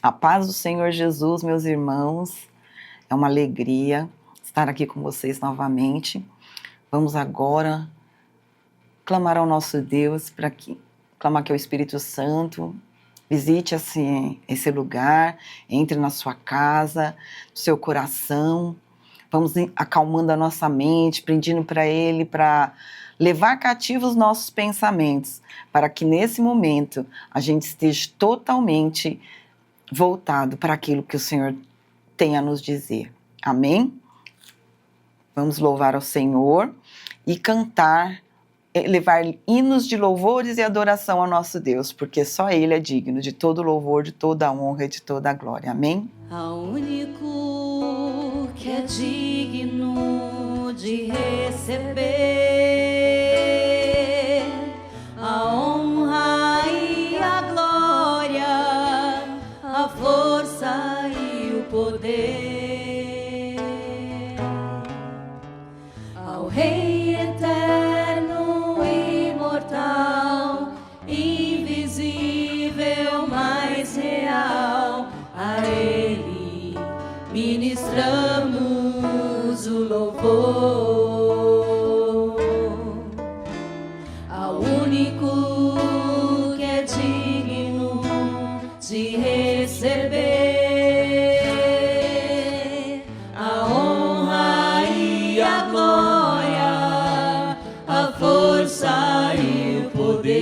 A paz do Senhor Jesus, meus irmãos, é uma alegria estar aqui com vocês novamente. Vamos agora clamar ao nosso Deus clamar que o Espírito Santo visite esse lugar, entre na sua casa, no seu coração. Vamos acalmando a nossa mente, pedindo para Ele para levar cativos os nossos pensamentos, para que nesse momento a gente esteja totalmente voltado para aquilo que o Senhor tem a nos dizer. Amém? Vamos louvar ao Senhor e cantar, levar hinos de louvores e adoração ao nosso Deus, porque só Ele é digno de todo louvor, de toda honra e de toda glória. Amém? Ao único que é digno de receber a honra e a glória, a força e o poder, ao Rei eterno, imortal, invisível, mais real, a Ele ministramos o louvor, ao único que é digno de receber a honra e a glória, a força e o poder,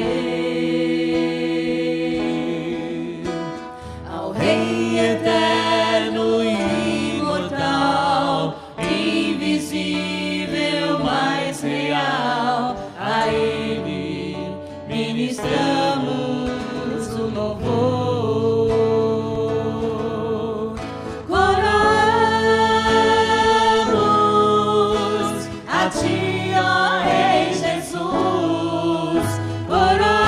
ao Rei eterno, imortal, invisível, mais real, a Ele ministramos o louvor. Coroamos a Ti, ó Rei Jesus, coroamos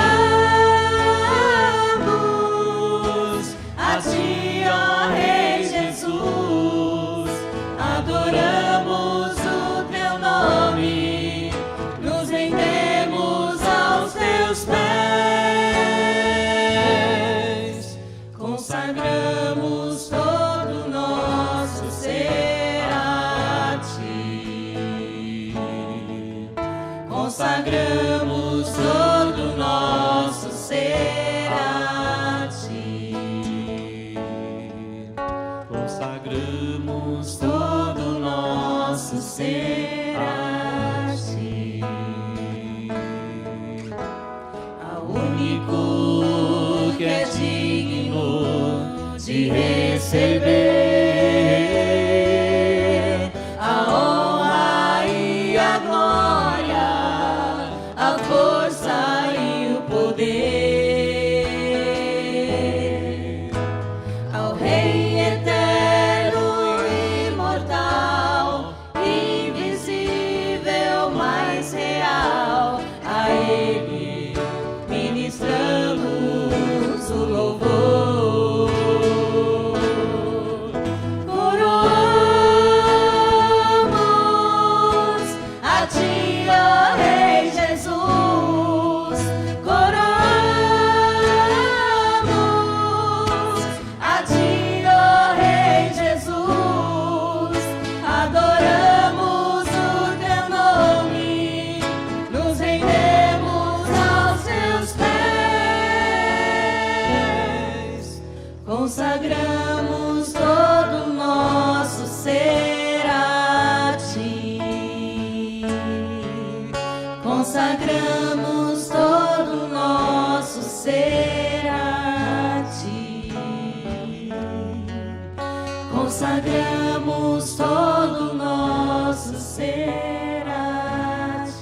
a Ti, ó Rei Jesus, adoramos o Teu nome, nos rendemos aos Teus pés, consagramos todo o nosso ser a Ti, consagramos todo o nosso ser a Ti, consagramos todo o nosso ser a Ti, ao único que é digno de receber a honra e a glória, a força e o poder, ao Rei eterno, imortal, invisível, mais real, a Ele ministramos o louvor. Coroamos a Ti, ó Rei Jesus, coroamos a Ti, ó Rei Jesus, adoramos o Teu nome, nos rendemos aos Teus pés, consagramos todo o nosso ser a Ti, consagramos todo o nosso ser a Ti, consagramos todo o nosso ser a Ti.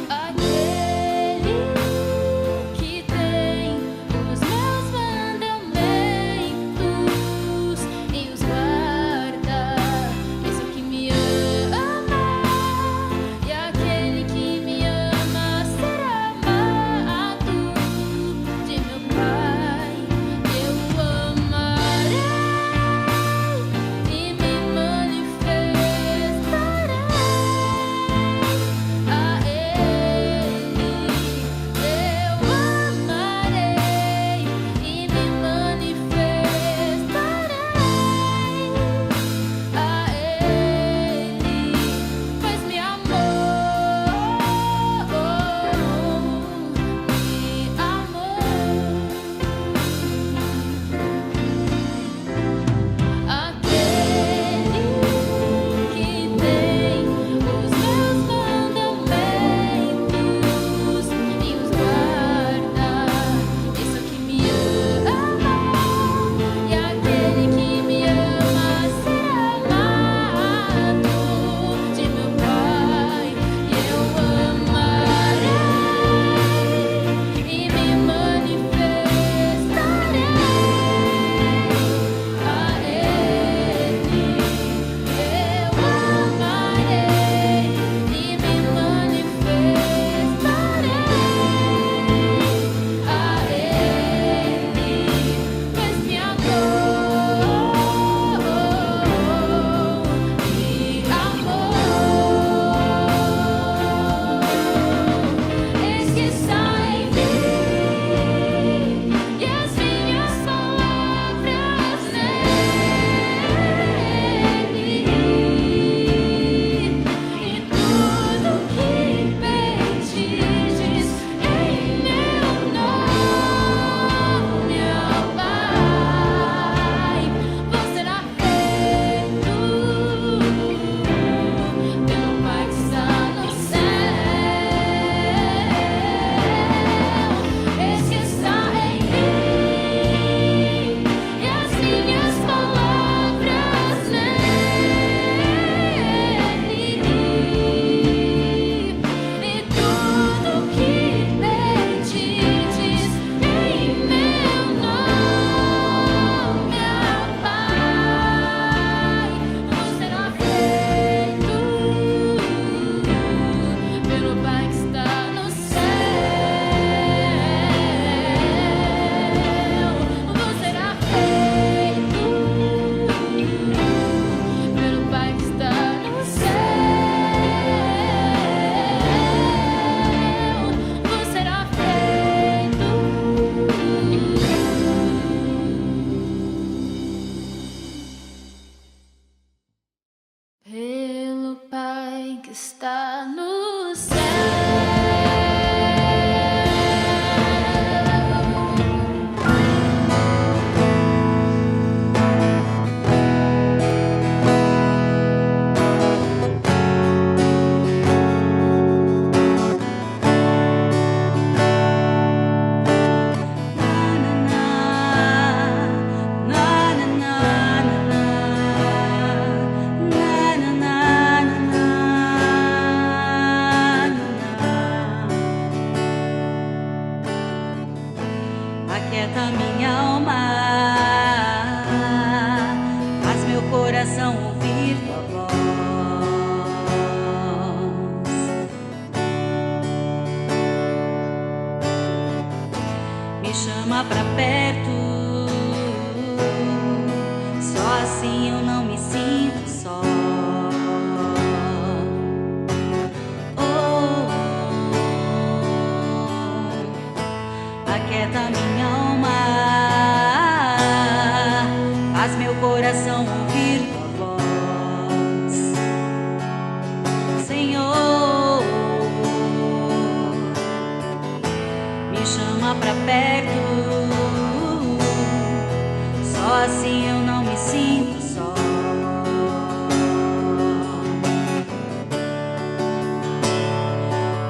Aquele que tem que está no céu. Aquieta minha alma, faz meu coração ouvir tua voz. Me chama pra perto, só assim eu não me sinto só. Aquieta minha alma, faz meu coração ouvir tua voz, Senhor. Me chama pra perto, só assim eu não me sinto só.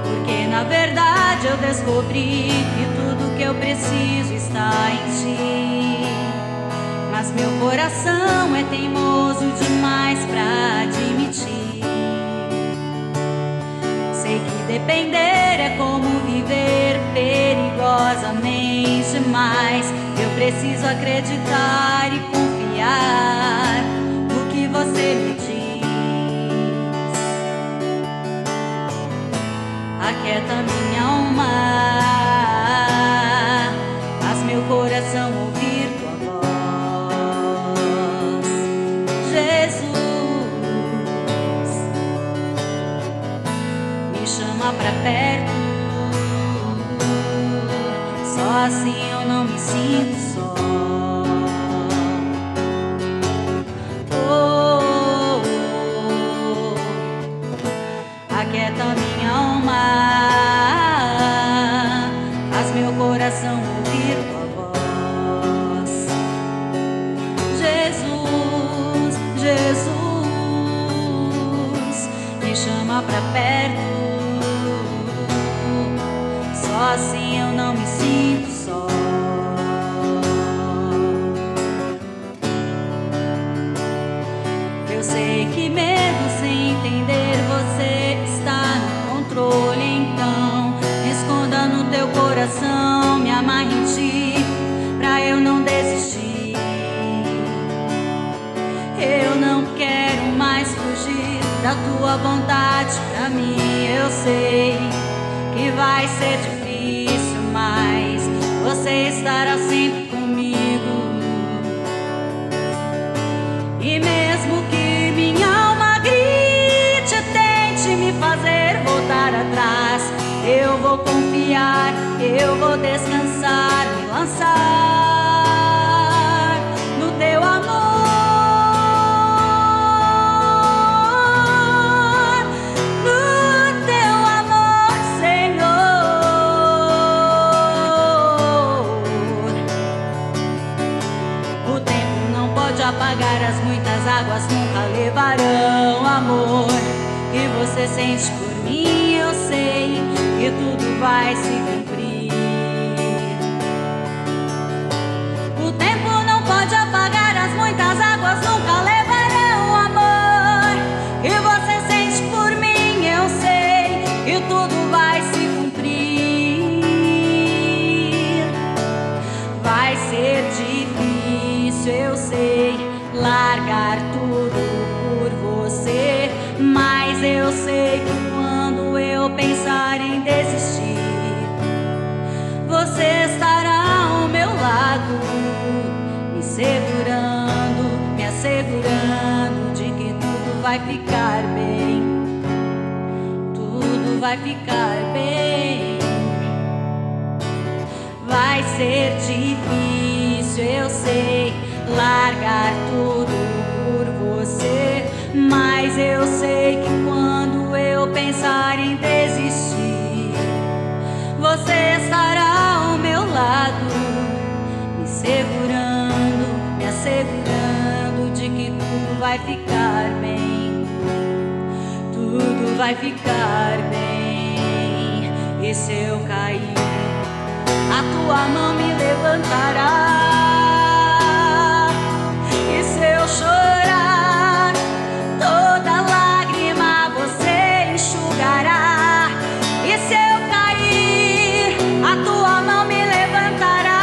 Porque na verdade eu descobri que tudo que eu preciso está em ti, mas meu coração é teimoso demais pra admitir. Sei que depender é como viver perigosamente, mas eu preciso acreditar e confiar no que você me diz. Aquieta minha alma, faz meu coração ouvir tua voz, Jesus. Me chama pra perto, só assim eu não me sinto só. Aquieta minha alma, faz meu coração ouvir tua voz, Jesus, Jesus. Me chama pra perto, só assim eu não me sinto só. Eu sei que mesmo sem entender você está no controle, então me esconda no teu coração, me amarre em ti, pra eu não desistir. Eu não quero mais fugir da tua vontade pra mim. Eu sei que vai ser difícil, mas você estará sempre comigo. E mesmo que minha alma grite, tente me fazer voltar atrás, eu vou confiar, eu vou descansar, me lançar no teu amor, no teu amor, Senhor. O tempo não pode apagar as muitas águas, nunca levarão amor que você sente por mim. Eu sei que tudo vai se cumprir. O tempo não pode apagar as muitas águas, nunca levarão o amor que você sente por mim. Eu sei que tudo vai se cumprir. Vai ser difícil, eu sei, largar tudo por você, mas eu sei que quando eu pensar em desistir, você estará ao meu lado, me segurando, me assegurando de que tudo vai ficar bem, tudo vai ficar bem. Vai ser difícil, eu sei, largar tudo por você, mas eu sei que quando eu pensar em desistir, você estará ao meu lado, me segurando, me assegurando de que tudo vai ficar bem, tudo vai ficar bem. E se eu cair, a tua mão me levantará. E se eu chorar, toda lágrima você enxugará. E se eu cair, a tua mão me levantará.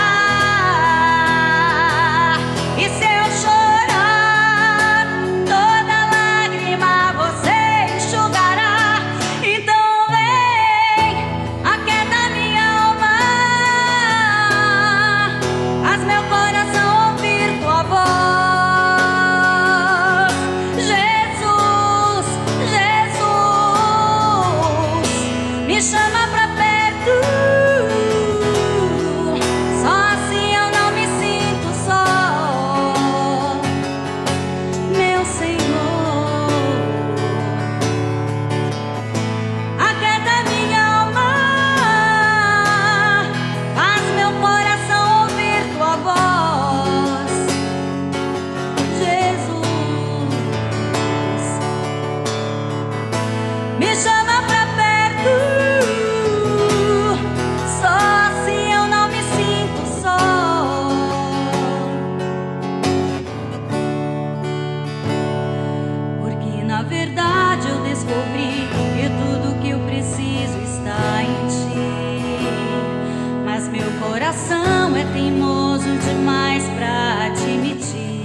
E se eu chorar, toda lágrima você enxugará. Então vem, aquieta minha alma, faz meu coração ouvir tua voz. Me chama pra perto, só assim eu não me sinto só, meu Senhor. Aquieta minha alma, faz meu coração ouvir tua voz, Jesus. Me chama pra perto, só assim eu não me sinto só. Porque na verdade eu descobri que tudo que eu preciso está em ti. Mas meu coração é teimoso demais pra admitir.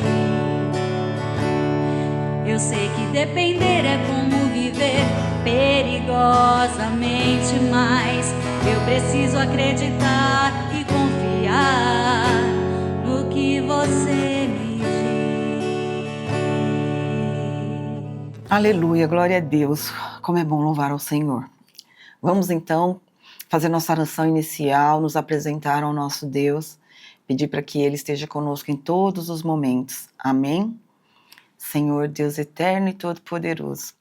Eu sei que depender é como viver perigosamente, mas eu preciso acreditar e confiar no que você me diz. Aleluia, glória a Deus. Como é bom louvar ao Senhor. Vamos então fazer nossa oração inicial, nos apresentar ao nosso Deus, pedir para que Ele esteja conosco em todos os momentos. Amém? Senhor Deus eterno e todo-poderoso,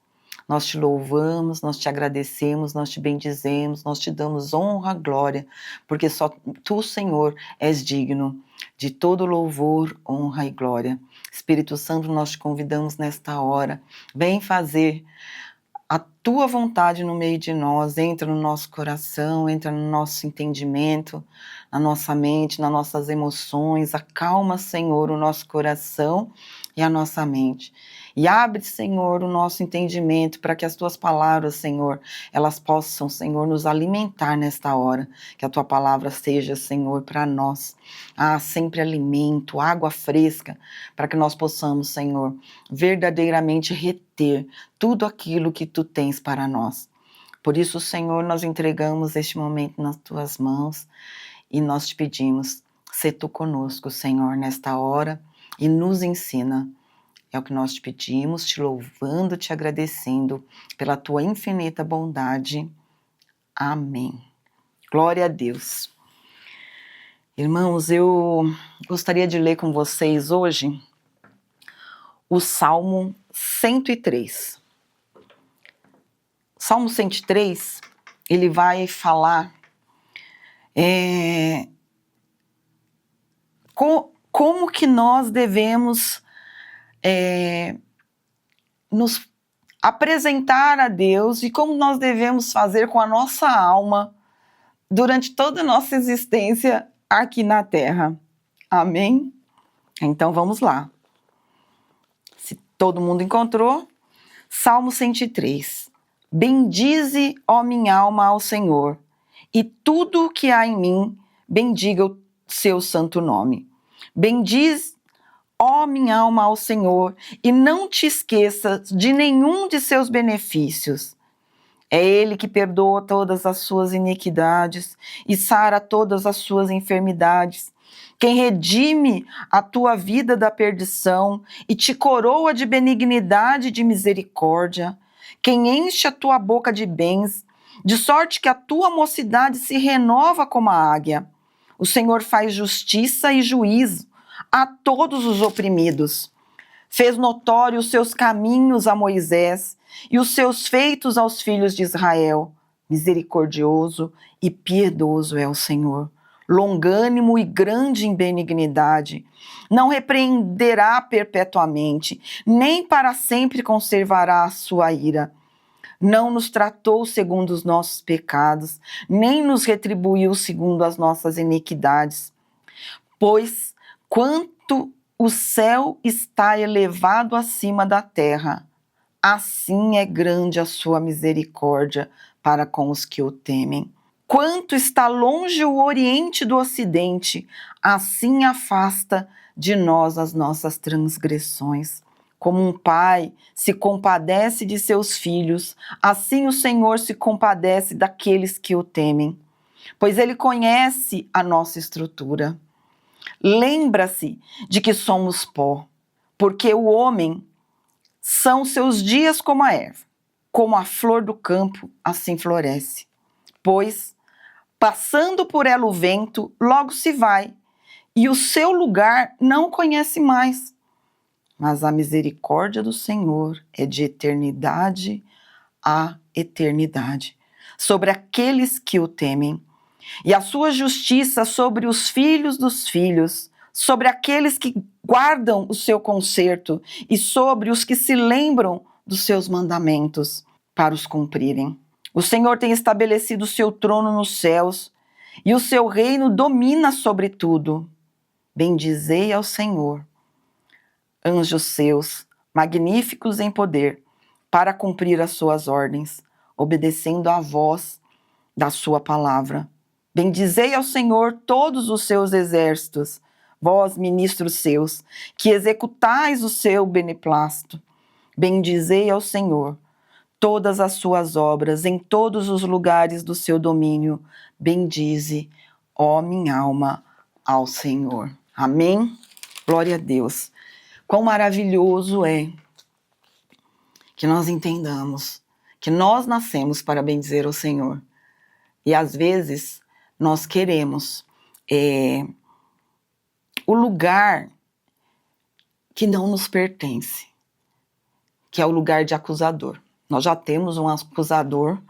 nós te louvamos, nós te agradecemos, nós te bendizemos, nós te damos honra, glória, porque só tu, Senhor, és digno de todo louvor, honra e glória. Espírito Santo, nós te convidamos nesta hora, vem fazer a tua vontade no meio de nós, entra no nosso coração, entra no nosso entendimento, na nossa mente, nas nossas emoções, acalma, Senhor, o nosso coração e a nossa mente. E abre, Senhor, o nosso entendimento para que as tuas palavras, Senhor, elas possam, Senhor, nos alimentar nesta hora. Que a tua palavra seja, Senhor, para nós, sempre alimento, água fresca, para que nós possamos, Senhor, verdadeiramente reter tudo aquilo que tu tens para nós. Por isso, Senhor, nós entregamos este momento nas tuas mãos e nós te pedimos, sê tu conosco, Senhor, nesta hora e nos ensina. É o que nós te pedimos, te louvando, te agradecendo pela tua infinita bondade. Amém. Glória a Deus. Irmãos, eu gostaria de ler com vocês hoje o Salmo 103. Salmo 103, ele vai falar como que nós devemos nos apresentar a Deus e como nós devemos fazer com a nossa alma durante toda a nossa existência aqui na Terra. Amém? Então vamos lá. Se todo mundo encontrou, Salmo 103. Bendize, ó minha alma, ao Senhor, e tudo o que há em mim, bendiga o seu santo nome. Bendize, ó minha alma, ao Senhor, e não te esqueças de nenhum de seus benefícios. É Ele que perdoa todas as suas iniquidades e sara todas as suas enfermidades. Quem redime a tua vida da perdição e te coroa de benignidade e de misericórdia. Quem enche a tua boca de bens, de sorte que a tua mocidade se renova como a águia. O Senhor faz justiça e juízo a todos os oprimidos. Fez notório os seus caminhos a Moisés e os seus feitos aos filhos de Israel. Misericordioso e piedoso é o Senhor, longânimo e grande em benignidade. Não repreenderá perpetuamente, nem para sempre conservará a sua ira. Não nos tratou segundo os nossos pecados, nem nos retribuiu segundo as nossas iniquidades. Pois quanto o céu está elevado acima da terra, assim é grande a sua misericórdia para com os que o temem. Quanto está longe o oriente do ocidente, assim afasta de nós as nossas transgressões. Como um pai se compadece de seus filhos, assim o Senhor se compadece daqueles que o temem, pois ele conhece a nossa estrutura. Lembra-se de que somos pó, porque o homem são seus dias como a erva, como a flor do campo, assim floresce. Pois, passando por ela o vento, logo se vai, e o seu lugar não conhece mais. Mas a misericórdia do Senhor é de eternidade a eternidade, sobre aqueles que o temem, e a sua justiça sobre os filhos dos filhos, sobre aqueles que guardam o seu conserto e sobre os que se lembram dos seus mandamentos para os cumprirem. O Senhor tem estabelecido o seu trono nos céus e o seu reino domina sobre tudo. Bendizei ao Senhor, anjos seus, magníficos em poder, para cumprir as suas ordens, obedecendo à voz da sua palavra. Bendizei ao Senhor todos os seus exércitos, vós, ministros seus, que executais o seu beneplácito. Bendizei ao Senhor todas as suas obras, em todos os lugares do seu domínio. Bendize, ó minha alma, ao Senhor. Amém? Glória a Deus. Quão maravilhoso é que nós entendamos que nós nascemos para bendizer o Senhor. E às vezes nós queremos o lugar que não nos pertence, que é o lugar de acusador. Nós já temos um acusador,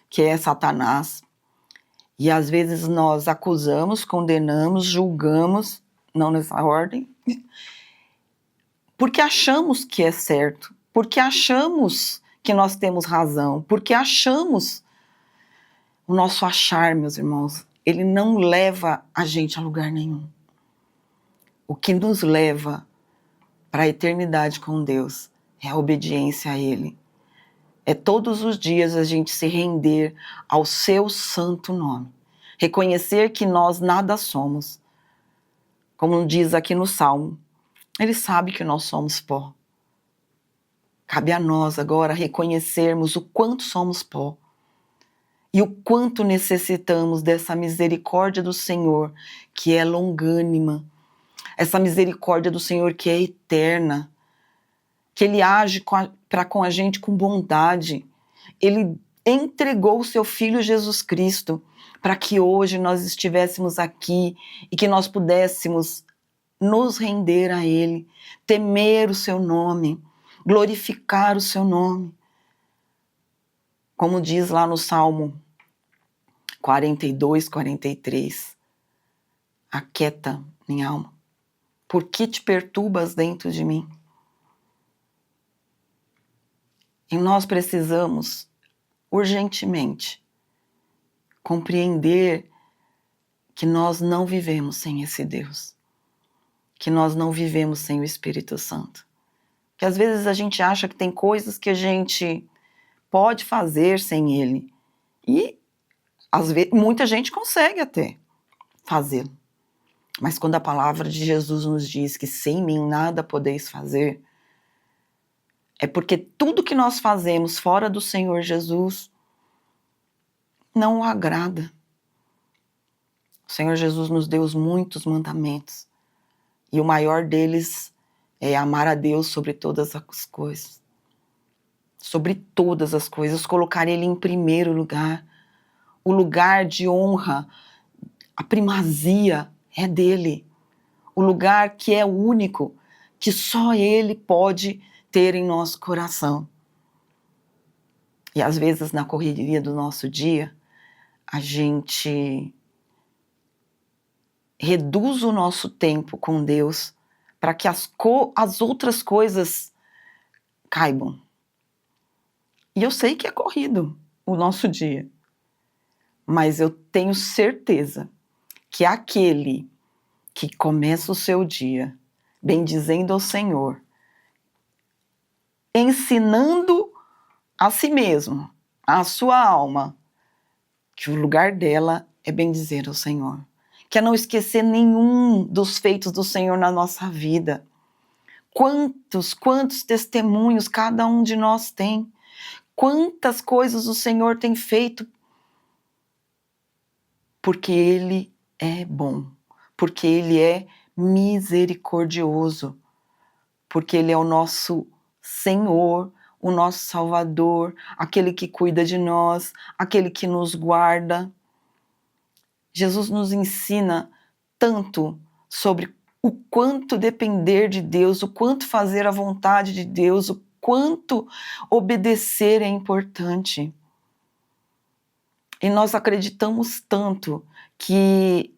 que é Satanás, e às vezes nós acusamos, condenamos, julgamos, não nessa ordem, porque achamos que é certo, porque achamos que nós temos razão, porque achamos. O nosso achar, meus irmãos, ele não leva a gente a lugar nenhum. O que nos leva para a eternidade com Deus é a obediência a Ele. É todos os dias a gente se render ao seu santo nome. Reconhecer que nós nada somos. Como diz aqui no Salmo, Ele sabe que nós somos pó. Cabe a nós agora reconhecermos o quanto somos pó. E o quanto necessitamos dessa misericórdia do Senhor, que é longânima. Essa misericórdia do Senhor que é eterna. Que Ele age para com a gente com bondade. Ele entregou o seu Filho Jesus Cristo para que hoje nós estivéssemos aqui e que nós pudéssemos nos render a Ele, temer o seu nome, glorificar o seu nome. Como diz lá no Salmo 42, 43, aquieta minha alma, por que te perturbas dentro de mim? E nós precisamos urgentemente compreender que nós não vivemos sem esse Deus, que nós não vivemos sem o Espírito Santo, que às vezes a gente acha que tem coisas que a gente pode fazer sem Ele, e às vezes muita gente consegue até fazê-lo, mas quando a palavra de Jesus nos diz que sem mim nada podeis fazer, é porque tudo que nós fazemos fora do Senhor Jesus não o agrada. O Senhor Jesus nos deu muitos mandamentos, e o maior deles é amar a Deus sobre todas as coisas. Sobre todas as coisas, colocar Ele em primeiro lugar. O lugar de honra, a primazia é dele. O lugar que é único, que só Ele pode ter em nosso coração. E às vezes na correria do nosso dia, a gente reduz o nosso tempo com Deus para que as outras coisas caibam. E eu sei que é corrido o nosso dia, mas eu tenho certeza que aquele que começa o seu dia bendizendo ao Senhor, ensinando a si mesmo, a sua alma, que o lugar dela é bendizer ao Senhor, que é não esquecer nenhum dos feitos do Senhor na nossa vida. Quantos testemunhos cada um de nós tem, quantas coisas o Senhor tem feito, porque Ele é bom, porque Ele é misericordioso, porque Ele é o nosso Senhor, o nosso Salvador, aquele que cuida de nós, aquele que nos guarda. Jesus nos ensina tanto sobre o quanto depender de Deus, o quanto fazer a vontade de Deus, o quanto obedecer é importante. E nós acreditamos tanto que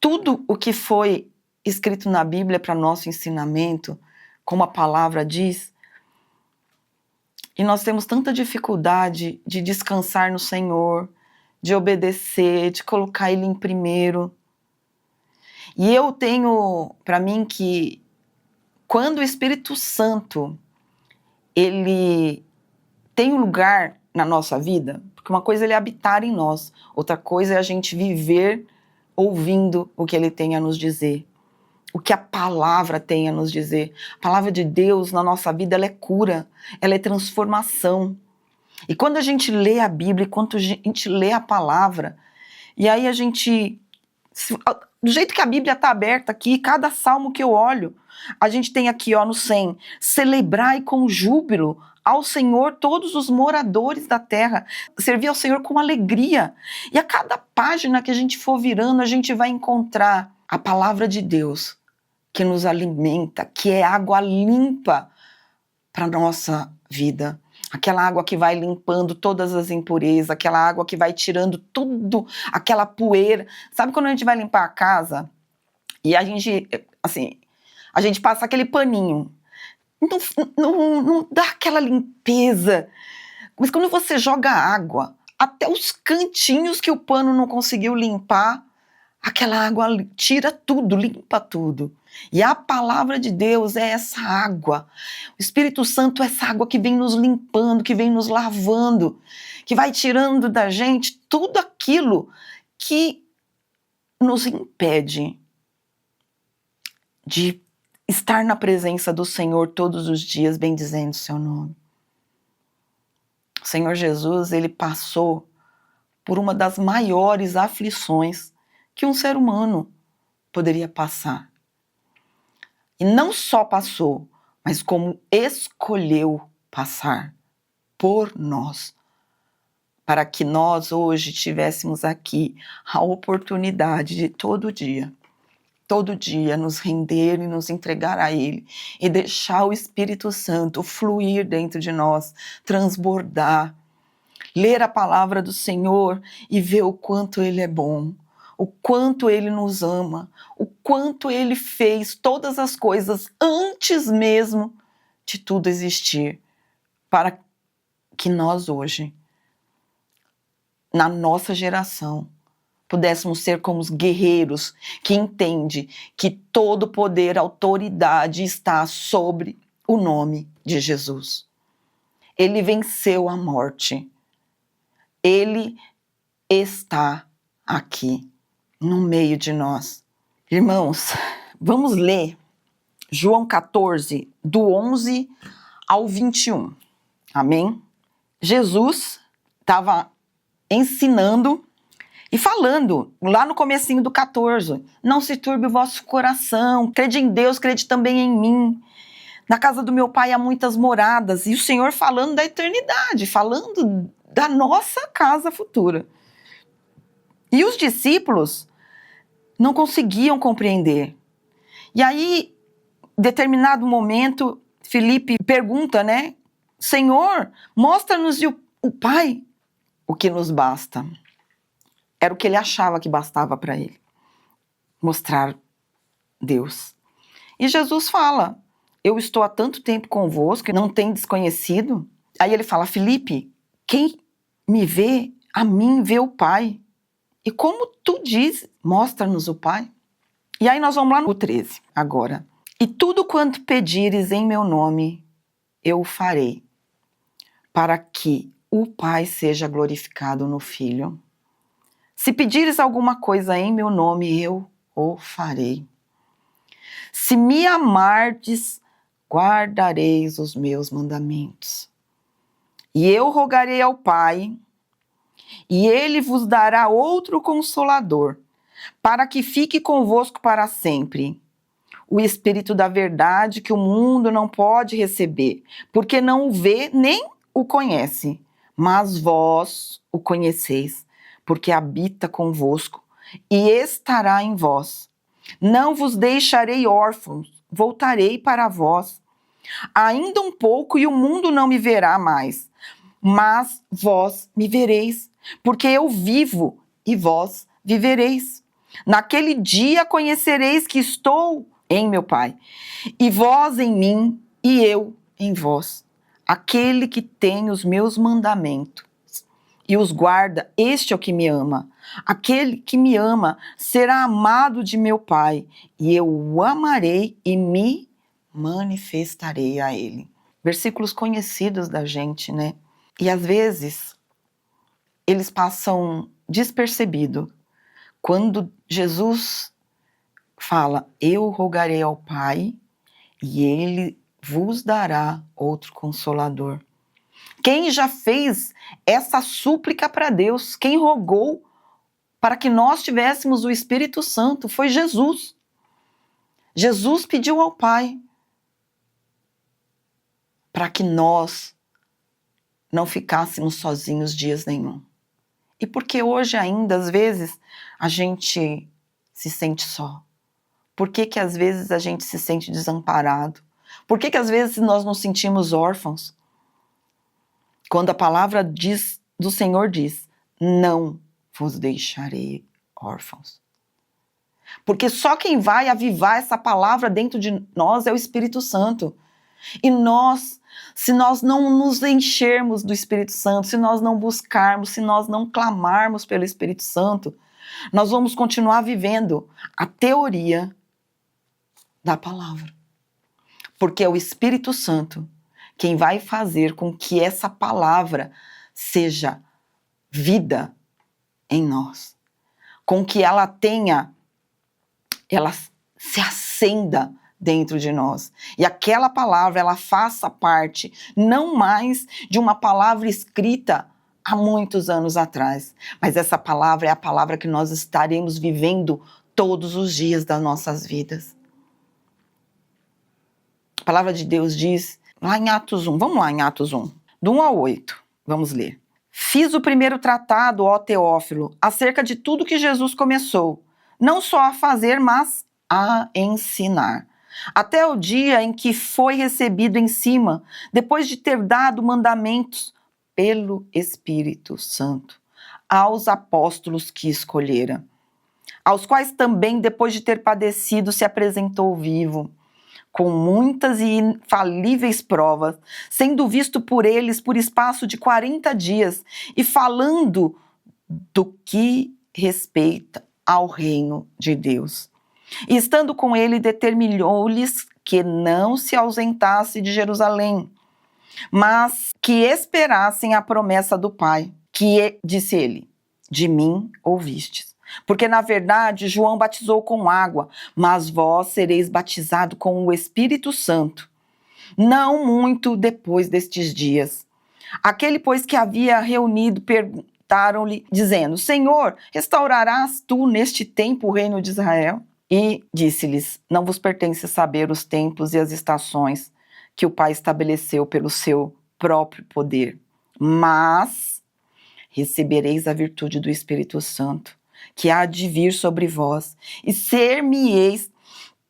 tudo o que foi escrito na Bíblia para nosso ensinamento, como a palavra diz, e nós temos tanta dificuldade de descansar no Senhor, de obedecer, de colocar Ele em primeiro. E eu tenho para mim que quando o Espírito Santo ele tem um lugar na nossa vida, porque uma coisa é Ele habitar em nós, outra coisa é a gente viver ouvindo o que Ele tem a nos dizer, o que a palavra tem a nos dizer. A palavra de Deus na nossa vida, ela é cura, ela é transformação. E quando a gente lê a Bíblia, quando a gente lê a palavra, e aí a gente, do jeito que a Bíblia está aberta aqui, cada salmo que eu olho, a gente tem aqui no 100, celebrai com júbilo ao Senhor todos os moradores da terra, servir ao Senhor com alegria. E a cada página que a gente for virando, a gente vai encontrar a palavra de Deus, que nos alimenta, que é água limpa para a nossa vida. Aquela água que vai limpando todas as impurezas, aquela água que vai tirando tudo, aquela poeira. Sabe quando a gente vai limpar a casa e a gente, assim, a gente passa aquele paninho, não dá aquela limpeza, mas quando você joga água, até os cantinhos que o pano não conseguiu limpar, aquela água tira tudo, limpa tudo. E a palavra de Deus é essa água. O Espírito Santo é essa água que vem nos limpando, que vem nos lavando, que vai tirando da gente tudo aquilo que nos impede de estar na presença do Senhor todos os dias, bendizendo o seu nome. O Senhor Jesus, ele passou por uma das maiores aflições que um ser humano poderia passar. E não só passou, mas como escolheu passar por nós, para que nós hoje tivéssemos aqui a oportunidade de todo dia nos render e nos entregar a Ele, e deixar o Espírito Santo fluir dentro de nós, transbordar, ler a palavra do Senhor e ver o quanto Ele é bom, o quanto Ele nos ama, o quanto Ele fez todas as coisas antes mesmo de tudo existir, para que nós hoje, na nossa geração, pudéssemos ser como os guerreiros que entendem que todo poder, autoridade está sobre o nome de Jesus. Ele venceu a morte. Ele está aqui, no meio de nós. Irmãos, vamos ler João 14, do 11 ao 21. Amém? Jesus estava ensinando e falando, lá no comecinho do 14, não se turbe o vosso coração, crede em Deus, crede também em mim. Na casa do meu pai há muitas moradas. E o Senhor falando da eternidade, falando da nossa casa futura. E os discípulos não conseguiam compreender. E aí, determinado momento, Filipe pergunta, né? Senhor, mostra-nos o Pai, o que nos basta. Era o que ele achava que bastava para ele. Mostrar Deus. E Jesus fala, eu estou há tanto tempo convosco e não tem desconhecido. Aí ele fala, Filipe, quem me vê, a mim vê o Pai. E como tu dizes, mostra-nos o Pai. E aí nós vamos lá no 13 agora. E tudo quanto pedires em meu nome, eu o farei, para que o Pai seja glorificado no Filho. Se pedires alguma coisa em meu nome, eu o farei. Se me amardes, guardareis os meus mandamentos. E eu rogarei ao Pai, e ele vos dará outro Consolador, para que fique convosco para sempre. O Espírito da verdade que o mundo não pode receber, porque não o vê nem o conhece. Mas vós o conheceis, porque habita convosco e estará em vós. Não vos deixarei órfãos, voltarei para vós. Ainda um pouco e o mundo não me verá mais, mas vós me vereis, porque eu vivo e vós vivereis. Naquele dia conhecereis que estou em meu Pai, e vós em mim, e eu em vós. Aquele que tem os meus mandamentos e os guarda, este é o que me ama. Aquele que me ama será amado de meu Pai, e eu o amarei e me manifestarei a ele. Versículos conhecidos da gente, né? E às vezes eles passam despercebido. Quando Jesus fala, eu rogarei ao Pai e ele vos dará outro Consolador. Quem já fez essa súplica para Deus, quem rogou para que nós tivéssemos o Espírito Santo, foi Jesus. Jesus pediu ao Pai para que nós não ficássemos sozinhos dias nenhum. E porque hoje ainda, às vezes, a gente se sente só? Por que que às vezes a gente se sente desamparado? Por que que às vezes nós nos sentimos órfãos? Quando a palavra do Senhor diz, não vos deixarei órfãos. Porque só quem vai avivar essa palavra dentro de nós é o Espírito Santo. E nós, se nós não nos enchermos do Espírito Santo, se nós não buscarmos, se nós não clamarmos pelo Espírito Santo, nós vamos continuar vivendo a teoria da palavra. Porque é o Espírito Santo quem vai fazer com que essa palavra seja vida em nós. Com que ela se acenda dentro de nós. E aquela palavra, ela faça parte não mais de uma palavra escrita há muitos anos atrás, mas essa palavra é a palavra que nós estaremos vivendo todos os dias das nossas vidas. A palavra de Deus diz, lá em Atos 1, vamos lá em Atos 1, do 1 ao 8, vamos ler. Fiz o primeiro tratado, ó Teófilo, acerca de tudo que Jesus começou, não só a fazer, mas a ensinar. Até o dia em que foi recebido em cima, depois de ter dado mandamentos pelo Espírito Santo, aos apóstolos que escolhera, aos quais também, depois de ter padecido, se apresentou vivo, com muitas e infalíveis provas, sendo visto por eles por espaço de 40 dias, e falando do que respeita ao reino de Deus. E estando com ele, determinou-lhes que não se ausentasse de Jerusalém, mas que esperassem a promessa do Pai, que, disse ele, de mim ouvistes. Porque, na verdade, João batizou com água, mas vós sereis batizados com o Espírito Santo, não muito depois destes dias. Aquele, pois, que havia reunido, perguntaram-lhe, dizendo, Senhor, restaurarás tu neste tempo o reino de Israel? E disse-lhes, não vos pertence saber os tempos e as estações que o Pai estabeleceu pelo seu próprio poder, mas recebereis a virtude do Espírito Santo, que há de vir sobre vós, e ser-me-eis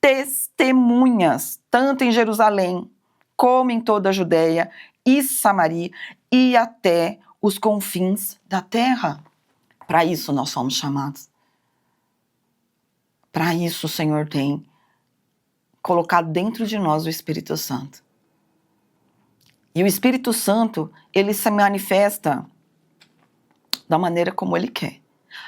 testemunhas, tanto em Jerusalém, como em toda a Judéia e Samaria, e até os confins da terra. Para isso nós somos chamados. Para isso o Senhor tem colocado dentro de nós o Espírito Santo. E o Espírito Santo, ele se manifesta da maneira como ele quer.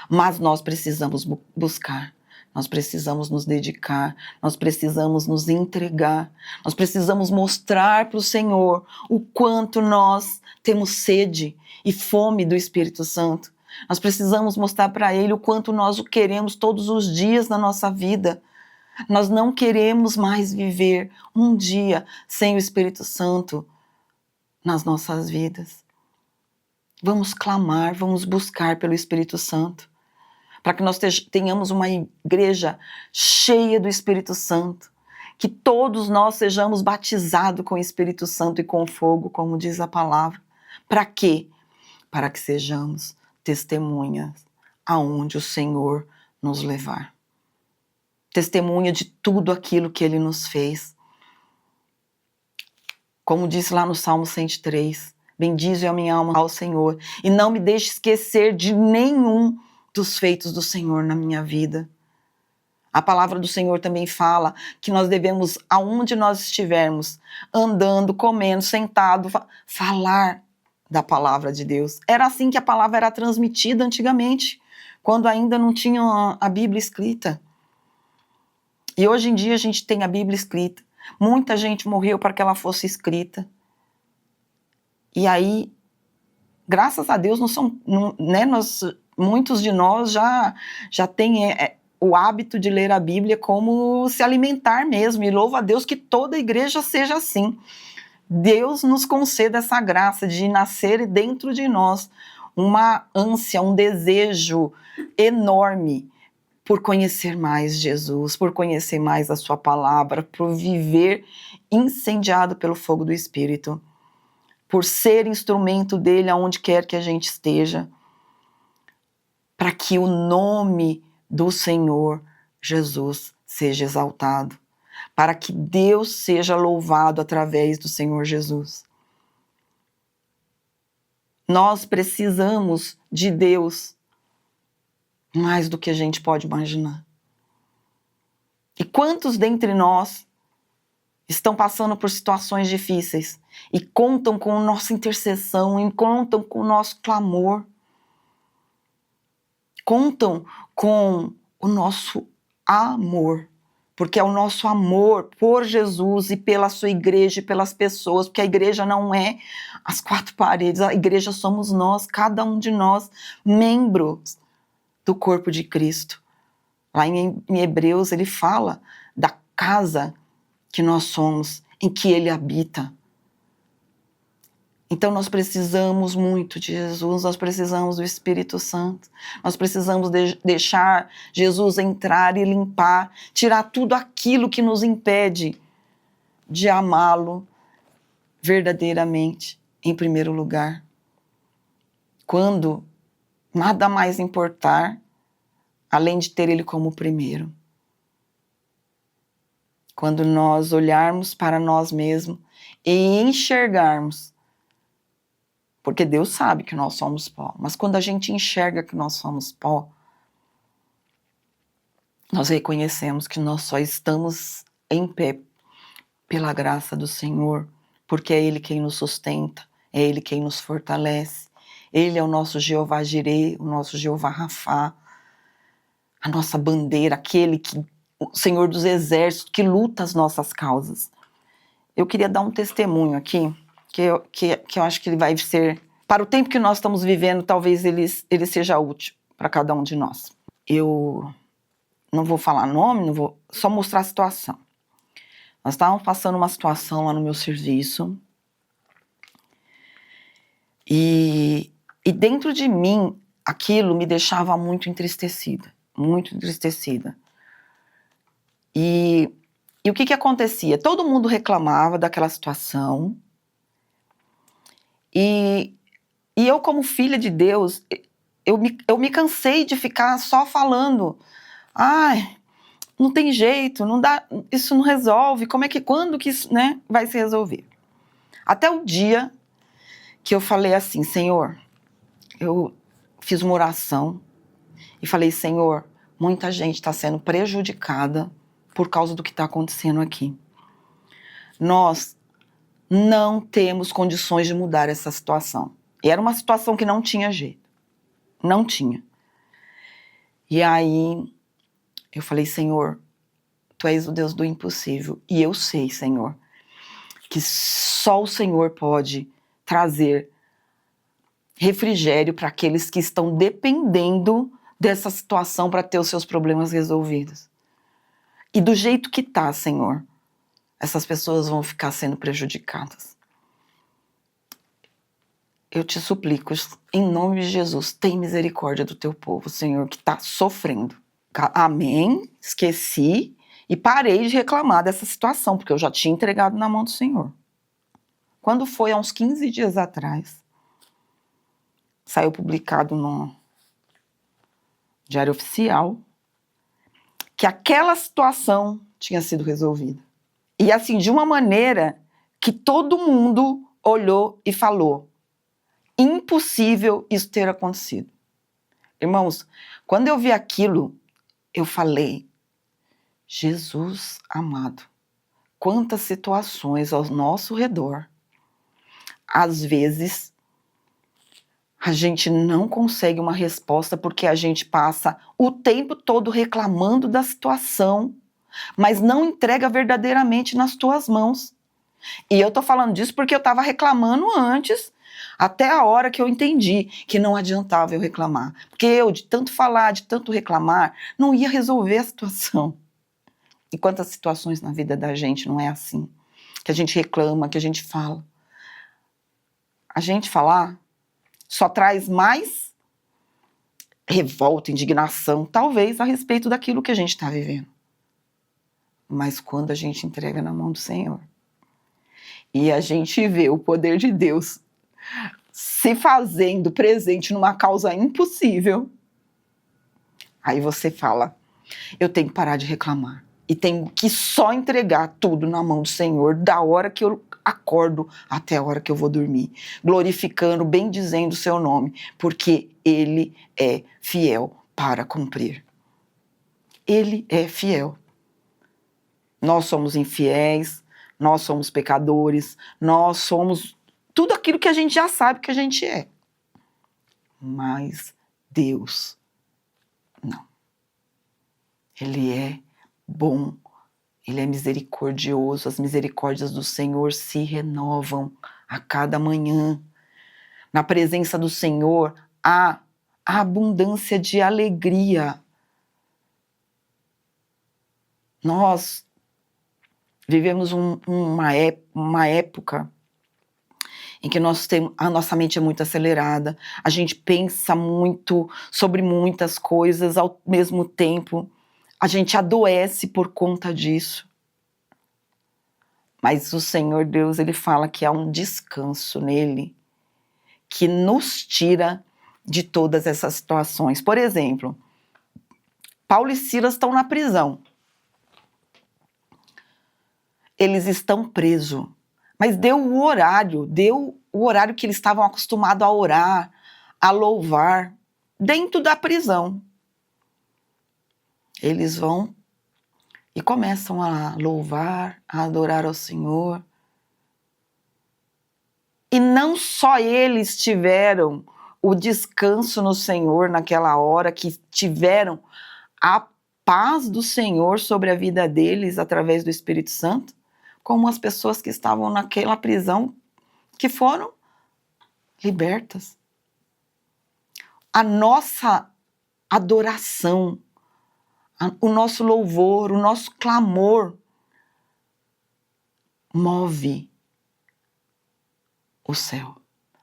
Mas nós precisamos buscar, nós precisamos nos dedicar, nós precisamos nos entregar, nós precisamos mostrar para o Senhor o quanto nós temos sede e fome do Espírito Santo. Nós precisamos mostrar para Ele o quanto nós o queremos todos os dias na nossa vida. Nós não queremos mais viver um dia sem o Espírito Santo nas nossas vidas. Vamos clamar, vamos buscar pelo Espírito Santo, para que nós tenhamos uma igreja cheia do Espírito Santo, que todos nós sejamos batizados com o Espírito Santo e com fogo, como diz a palavra. Para quê? Para que sejamos testemunhas aonde o Senhor nos levar. Testemunha de tudo aquilo que Ele nos fez. Como disse lá no Salmo 103, bendize a minha alma ao Senhor e não me deixe esquecer de nenhum dos feitos do Senhor na minha vida. A palavra do Senhor também fala que nós devemos, aonde nós estivermos, andando, comendo, sentado, falar da palavra de Deus. Era assim que a palavra era transmitida antigamente, quando ainda não tinha a Bíblia escrita. E hoje em dia a gente tem a Bíblia escrita. Muita gente morreu para que ela fosse escrita. E aí, graças a Deus, muitos de nós já têm o hábito de ler a Bíblia como se alimentar mesmo. E louvo a Deus que toda igreja seja assim. Deus nos conceda essa graça de nascer dentro de nós uma ânsia, um desejo enorme por conhecer mais Jesus, por conhecer mais a sua palavra, por viver incendiado pelo fogo do Espírito, por ser instrumento dele aonde quer que a gente esteja, para que o nome do Senhor Jesus seja exaltado, para que Deus seja louvado através do Senhor Jesus. Nós precisamos de Deus mais do que a gente pode imaginar. E quantos dentre nós estão passando por situações difíceis e contam com a nossa intercessão, e contam com o nosso clamor, contam com o nosso amor, porque é o nosso amor por Jesus e pela sua igreja e pelas pessoas, porque a igreja não é as quatro paredes, a igreja somos nós, cada um de nós, membros do corpo de Cristo. Lá em Hebreus ele fala da casa que nós somos, em que ele habita. Então nós precisamos muito de Jesus, nós precisamos do Espírito Santo, nós precisamos deixar Jesus entrar e limpar, tirar tudo aquilo que nos impede de amá-lo verdadeiramente, em primeiro lugar. Quando nada mais importar, além de ter ele como primeiro. Quando nós olharmos para nós mesmos e enxergarmos, porque Deus sabe que nós somos pó, mas quando a gente enxerga que nós somos pó, nós reconhecemos que nós só estamos em pé pela graça do Senhor, porque é Ele quem nos sustenta, é Ele quem nos fortalece, Ele é o nosso Jeová Jireh, o nosso Jeová Rafá, a nossa bandeira, aquele que, o Senhor dos Exércitos, que luta as nossas causas. Eu queria dar um testemunho aqui, que eu acho que ele vai ser, para o tempo que nós estamos vivendo, talvez ele seja útil para cada um de nós. Eu não vou falar nome, não vou só mostrar a situação. Nós estávamos passando uma situação lá no meu serviço, e dentro de mim, aquilo me deixava muito entristecida. E o que acontecia? Todo mundo reclamava daquela situação, e eu, como filha de Deus, eu me cansei de ficar só falando, não tem jeito, não dá, isso não resolve, quando que isso, né, vai se resolver? Até o dia que eu falei assim, Senhor, eu fiz uma oração e falei, Senhor, muita gente está sendo prejudicada por causa do que está acontecendo aqui. Nós não temos condições de mudar essa situação. E era uma situação que não tinha jeito. Não tinha. E aí eu falei, Senhor, Tu és o Deus do impossível. E eu sei, Senhor, que só o Senhor pode trazer refrigério para aqueles que estão dependendo dessa situação para ter os seus problemas resolvidos. E do jeito que tá, Senhor, essas pessoas vão ficar sendo prejudicadas. Eu te suplico, em nome de Jesus, tem misericórdia do teu povo, Senhor, que está sofrendo. Amém, esqueci e parei de reclamar dessa situação, porque eu já tinha entregado na mão do Senhor. Quando foi há uns 15 dias atrás, saiu publicado no Diário Oficial que aquela situação tinha sido resolvida. E assim, de uma maneira que todo mundo olhou e falou, impossível isso ter acontecido. Irmãos, quando eu vi aquilo, eu falei, Jesus amado, quantas situações ao nosso redor, às vezes, a gente não consegue uma resposta porque a gente passa o tempo todo reclamando da situação, mas não entrega verdadeiramente nas tuas mãos. E eu tô falando disso porque eu estava reclamando antes, até a hora que eu entendi que não adiantava eu reclamar. Porque eu, de tanto falar, de tanto reclamar, não ia resolver a situação. E quantas situações na vida da gente não é assim? Que a gente reclama, que a gente fala. A gente falar só traz mais revolta, indignação, talvez a respeito daquilo que a gente está vivendo. Mas quando a gente entrega na mão do Senhor e a gente vê o poder de Deus se fazendo presente numa causa impossível, aí você fala, eu tenho que parar de reclamar e tenho que só entregar tudo na mão do Senhor da hora que eu acordo até a hora que eu vou dormir, glorificando, bendizendo o seu nome, porque Ele é fiel para cumprir. Ele é fiel. Nós somos infiéis, nós somos pecadores, nós somos tudo aquilo que a gente já sabe que a gente é. Mas Deus, não. Ele é bom, Ele é misericordioso, as misericórdias do Senhor se renovam a cada manhã. Na presença do Senhor há abundância de alegria. Nós vivemos uma época em que a nossa mente é muito acelerada, a gente pensa muito sobre muitas coisas ao mesmo tempo, a gente adoece por conta disso. Mas o Senhor Deus, Ele fala que há um descanso nele, que nos tira de todas essas situações. Por exemplo, Paulo e Silas estão na prisão. Eles estão presos, mas deu o horário que eles estavam acostumados a orar, a louvar, dentro da prisão. Eles vão e começam a louvar, a adorar ao Senhor. E não só eles tiveram o descanso no Senhor naquela hora, que tiveram a paz do Senhor sobre a vida deles através do Espírito Santo, como as pessoas que estavam naquela prisão, que foram libertas. A nossa adoração, o nosso louvor, o nosso clamor move o céu,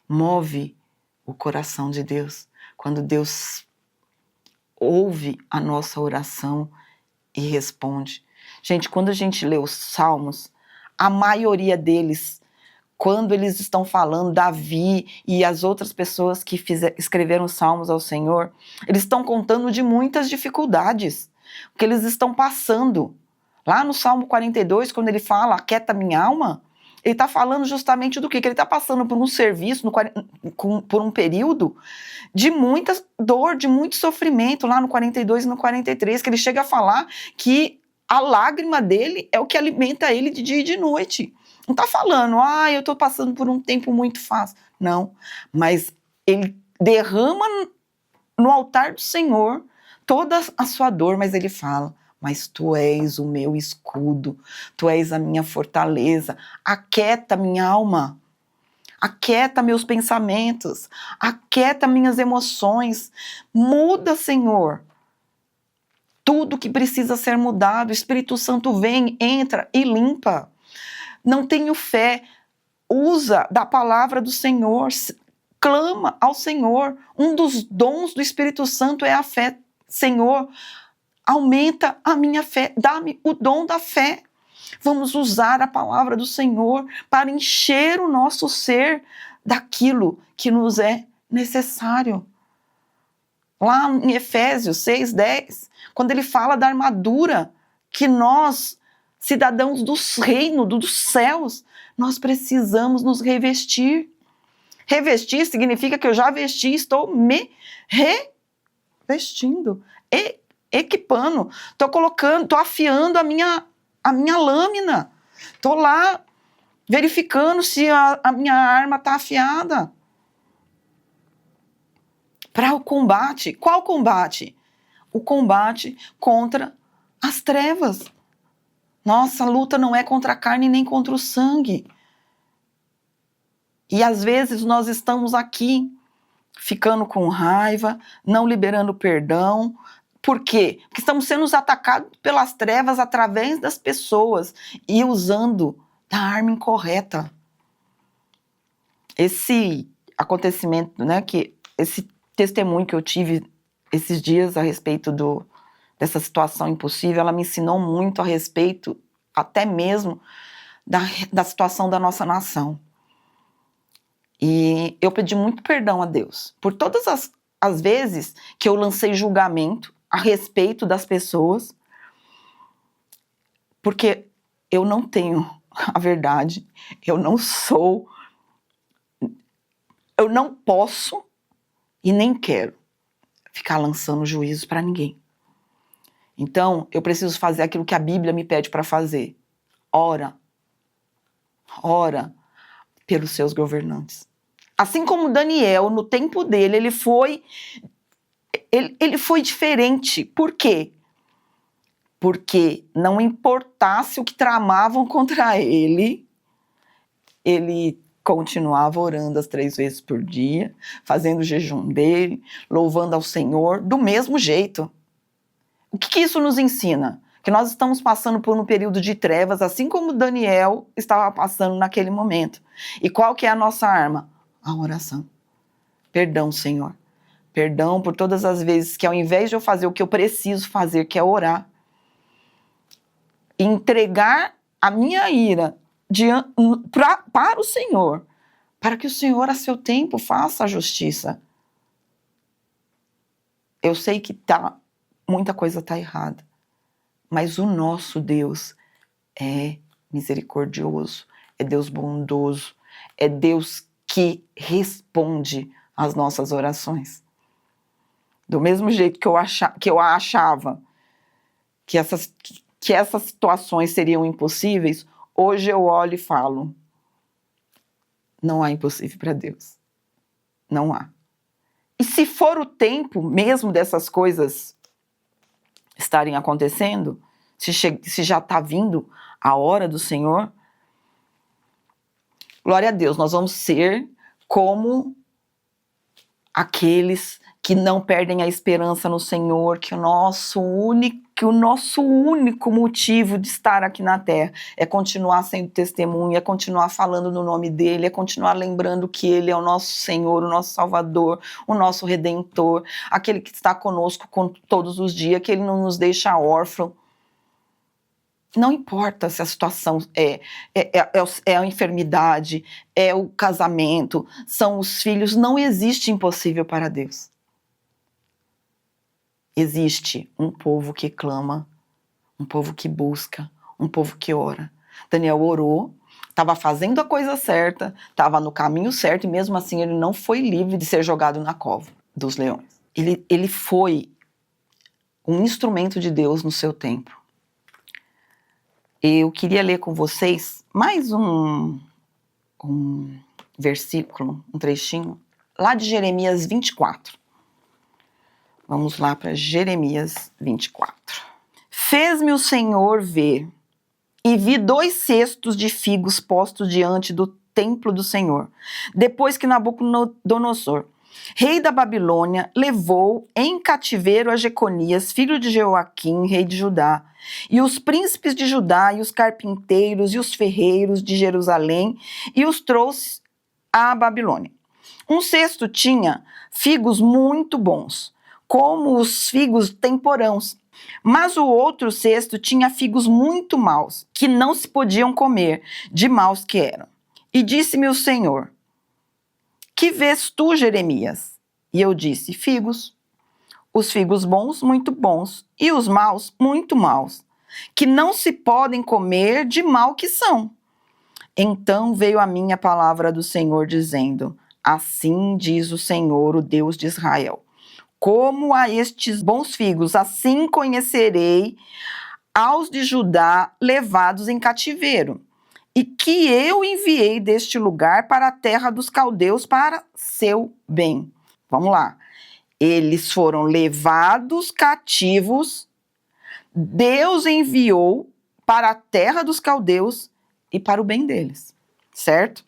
move o coração de Deus. Quando Deus ouve a nossa oração e responde. Gente, quando a gente lê os Salmos, a maioria deles, quando eles estão falando, Davi e as outras pessoas que escreveram salmos ao Senhor, eles estão contando de muitas dificuldades, o que eles estão passando. Lá no Salmo 42, quando ele fala, aquieta minha alma, ele está falando justamente do quê? Que ele está passando por um serviço, por um período de muita dor, de muito sofrimento, lá no 42 e no 43, que ele chega a falar que a lágrima dele é o que alimenta ele de dia e de noite. Não está falando, eu estou passando por um tempo muito fácil. Não, mas ele derrama no altar do Senhor toda a sua dor, mas ele fala, mas tu és o meu escudo, tu és a minha fortaleza, aquieta minha alma, aquieta meus pensamentos, aquieta minhas emoções, muda, Senhor, tudo que precisa ser mudado. O Espírito Santo vem, entra e limpa. Não tenho fé, usa da palavra do Senhor, clama ao Senhor. Um dos dons do Espírito Santo é a fé. Senhor, aumenta a minha fé, dá-me o dom da fé. Vamos usar a palavra do Senhor para encher o nosso ser daquilo que nos é necessário. Lá em Efésios 6:10, quando ele fala da armadura que nós, cidadãos dos reinos, dos céus, nós precisamos nos revestir. Revestir significa que eu já vesti, estou me revestindo, equipando, estou colocando, estou afiando a minha lâmina, estou lá verificando se a minha arma está afiada. Para o combate. Qual combate? O combate contra as trevas. Nossa luta não é contra a carne nem contra o sangue. E às vezes nós estamos aqui ficando com raiva, não liberando perdão. Por quê? Porque estamos sendo atacados pelas trevas através das pessoas e usando da arma incorreta. Esse acontecimento, esse testemunho que eu tive esses dias a respeito dessa situação impossível, ela me ensinou muito a respeito até mesmo da situação da nossa nação. E eu pedi muito perdão a Deus por todas as vezes que eu lancei julgamento a respeito das pessoas, porque eu não tenho a verdade, eu não posso e nem quero ficar lançando juízos para ninguém. Então, eu preciso fazer aquilo que a Bíblia me pede para fazer. Ora pelos seus governantes. Assim como Daniel, no tempo dele, ele foi diferente. Por quê? Porque não importasse o que tramavam contra ele, ele continuava orando as 3 vezes por dia, fazendo o jejum dele, louvando ao Senhor, do mesmo jeito. O que isso nos ensina? Que nós estamos passando por um período de trevas, assim como Daniel estava passando naquele momento. E qual que é a nossa arma? A oração. Perdão, Senhor. Perdão por todas as vezes que ao invés de eu fazer o que eu preciso fazer, que é orar, entregar a minha ira para o Senhor, para que o Senhor a seu tempo faça a justiça. Eu sei que muita coisa está errada, mas o nosso Deus é misericordioso, é Deus bondoso, é Deus que responde às nossas orações. Do mesmo jeito que eu achava que essas situações seriam impossíveis, hoje eu olho e falo, não há impossível para Deus. Não há. E se for o tempo mesmo dessas coisas estarem acontecendo, se já está vindo a hora do Senhor, glória a Deus, nós vamos ser como aqueles que não perdem a esperança no Senhor, que o nosso único motivo de estar aqui na terra é continuar sendo testemunha, é continuar falando no nome dele, é continuar lembrando que ele é o nosso Senhor, o nosso Salvador, o nosso Redentor, aquele que está conosco todos os dias, que ele não nos deixa órfão. Não importa se a situação é a enfermidade, é o casamento, são os filhos, não existe impossível para Deus. existe um povo que clama, um povo que busca, um povo que ora. Daniel orou, estava fazendo a coisa certa, estava no caminho certo, e mesmo assim ele não foi livre de ser jogado na cova dos leões. Ele foi um instrumento de Deus no seu tempo. Eu queria ler com vocês mais um versículo, um trechinho, lá de Jeremias 24. Vamos lá para Jeremias 24. Fez-me o Senhor ver, e vi 2 cestos de figos postos diante do templo do Senhor, depois que Nabucodonosor, rei da Babilônia, levou em cativeiro a Jeconias, filho de Joaquim, rei de Judá, e os príncipes de Judá, e os carpinteiros, e os ferreiros de Jerusalém, e os trouxe à Babilônia. Um cesto tinha figos muito bons, como os figos temporãos, mas o outro cesto tinha figos muito maus, que não se podiam comer, de maus que eram. E disse-me o Senhor: que vês tu, Jeremias? E eu disse: figos. Os figos bons, muito bons, e os maus, muito maus, que não se podem comer, de mal que são. Então veio a mim a palavra do Senhor, dizendo: assim diz o Senhor, o Deus de Israel: como a estes bons figos, assim conhecerei aos de Judá levados em cativeiro, e que eu enviei deste lugar para a terra dos caldeus para seu bem. Vamos lá. Eles foram levados cativos, Deus enviou para a terra dos caldeus e para o bem deles, certo?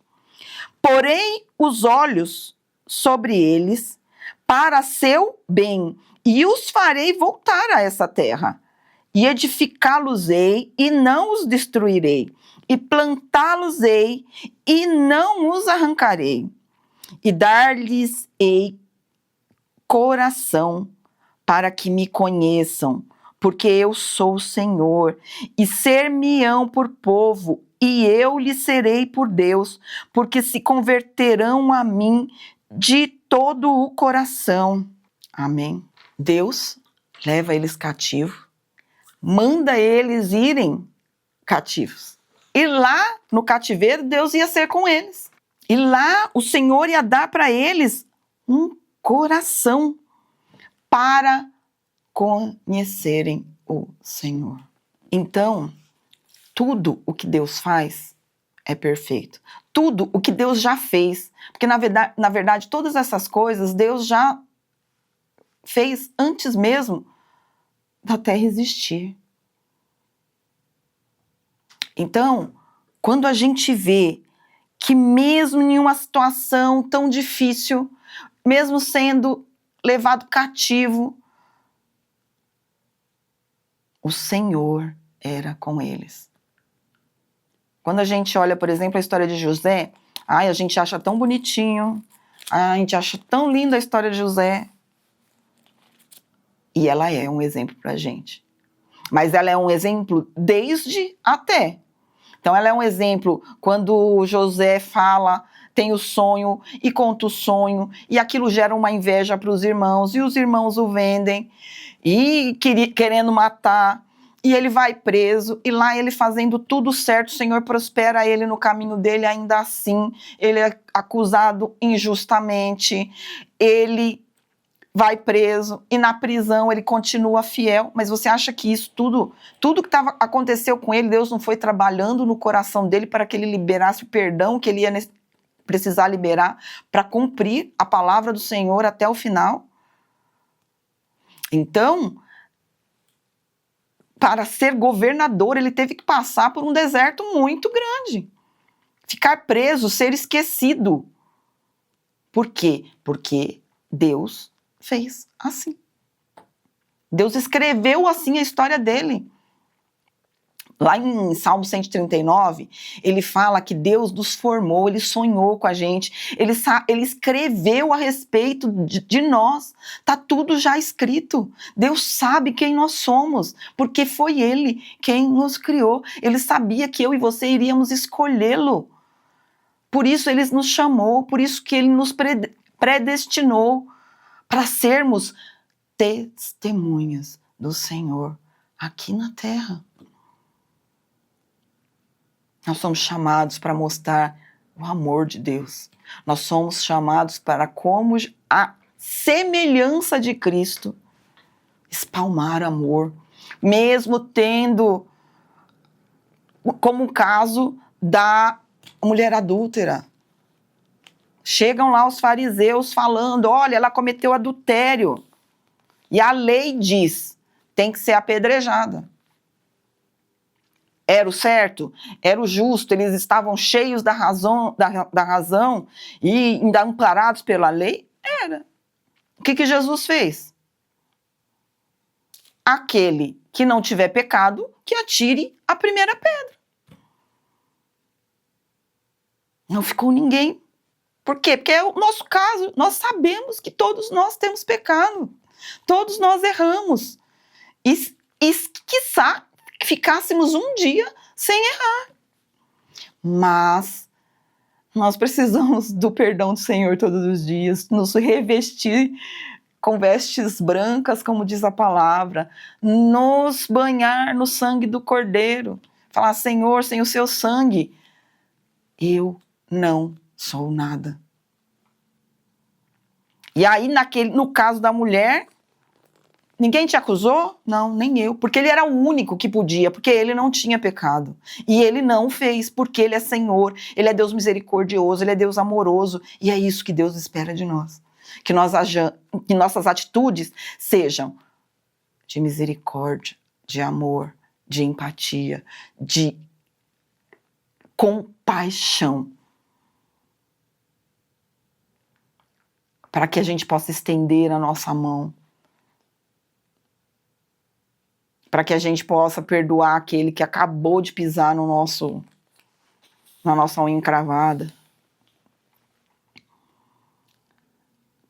Porém, os olhos sobre eles para seu bem, e os farei voltar a essa terra, e edificá-los-ei, e não os destruirei, e plantá-los-ei, e não os arrancarei, e dar-lhes-ei coração, para que me conheçam, porque eu sou o Senhor, e ser-me-ão por povo, e eu lhes serei por Deus, porque se converterão a mim de todo o coração. Amém. Deus leva eles cativos, manda eles irem cativos. E lá no cativeiro, Deus ia ser com eles. E lá o Senhor ia dar para eles um coração para conhecerem o Senhor. Então, tudo o que Deus faz é perfeito. Tudo o que Deus já fez, porque na verdade todas essas coisas Deus já fez antes mesmo da terra existir. Então, quando a gente vê que mesmo em uma situação tão difícil, mesmo sendo levado cativo, o Senhor era com eles. Quando a gente olha, por exemplo, a história de José, a gente acha tão bonitinho, a gente acha tão linda a história de José, e ela é um exemplo pra gente. Mas ela é um exemplo desde até. Então ela é um exemplo quando José fala, tem o sonho e conta o sonho, e aquilo gera uma inveja para os irmãos, e os irmãos o vendem, e querendo matar, e ele vai preso, e lá ele fazendo tudo certo, o Senhor prospera ele no caminho dele, ainda assim, ele é acusado injustamente, ele vai preso, e na prisão ele continua fiel. Mas você acha que isso tudo que aconteceu com ele, Deus não foi trabalhando no coração dele para que ele liberasse o perdão que ele ia precisar liberar para cumprir a palavra do Senhor até o final? Então, para ser governador, ele teve que passar por um deserto muito grande. Ficar preso, ser esquecido. Por quê? Porque Deus fez assim. Deus escreveu assim a história dele. Lá em Salmo 139, ele fala que Deus nos formou, ele sonhou com a gente, ele escreveu a respeito de nós, está tudo já escrito. Deus sabe quem nós somos, porque foi ele quem nos criou. Ele sabia que eu e você iríamos escolhê-lo. Por isso ele nos chamou, por isso que ele nos predestinou para sermos testemunhas do Senhor aqui na terra. Nós somos chamados para mostrar o amor de Deus. Nós somos chamados para, como a semelhança de Cristo, espalmar amor, mesmo tendo como o caso da mulher adúltera. Chegam lá os fariseus falando, olha, ela cometeu adultério. E a lei diz, tem que ser apedrejada. Era o certo? Era o justo? Eles estavam cheios da razão e ainda amparados pela lei? Era. O que Jesus fez? Aquele que não tiver pecado, que atire a primeira pedra. Não ficou ninguém. Por quê? Porque é o nosso caso. Nós sabemos que todos nós temos pecado. Todos nós erramos. E quiçá ficássemos um dia sem errar. Mas nós precisamos do perdão do Senhor todos os dias, nos revestir com vestes brancas, como diz a palavra, nos banhar no sangue do Cordeiro. Falar, Senhor, sem o seu sangue, eu não sou nada. E aí, no caso da mulher, ninguém te acusou? Não, nem eu. Porque ele era o único que podia, porque ele não tinha pecado. E ele não fez, porque ele é Senhor, ele é Deus misericordioso, ele é Deus amoroso. E é isso que Deus espera de nós. Que nossas atitudes sejam de misericórdia, de amor, de empatia, de compaixão. Para que a gente possa estender a nossa mão. Para que a gente possa perdoar aquele que acabou de pisar na nossa unha encravada.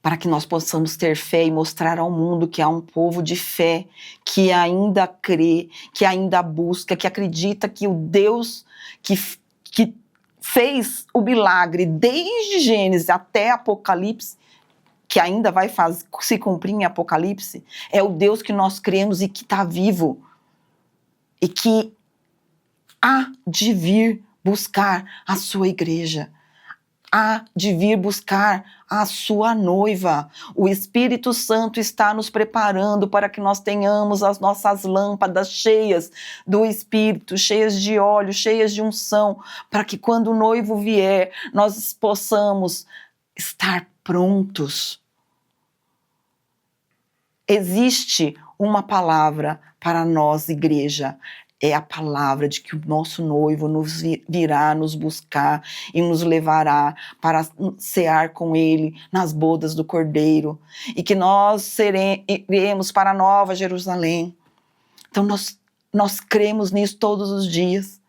Para que nós possamos ter fé e mostrar ao mundo que há um povo de fé, que ainda crê, que ainda busca, que acredita que o Deus que fez o milagre desde Gênesis até Apocalipse, que ainda vai se cumprir em Apocalipse, é o Deus que nós cremos e que está vivo. E que há de vir buscar a sua igreja. Há de vir buscar a sua noiva. O Espírito Santo está nos preparando para que nós tenhamos as nossas lâmpadas cheias do Espírito, cheias de óleo, cheias de unção, para que quando o noivo vier, nós possamos estar prontos. Existe uma palavra para nós, igreja. É a palavra de que o nosso noivo nos virá nos buscar e nos levará para cear com ele nas bodas do Cordeiro. E que nós iremos para a Nova Jerusalém. Então nós cremos nisso todos os dias.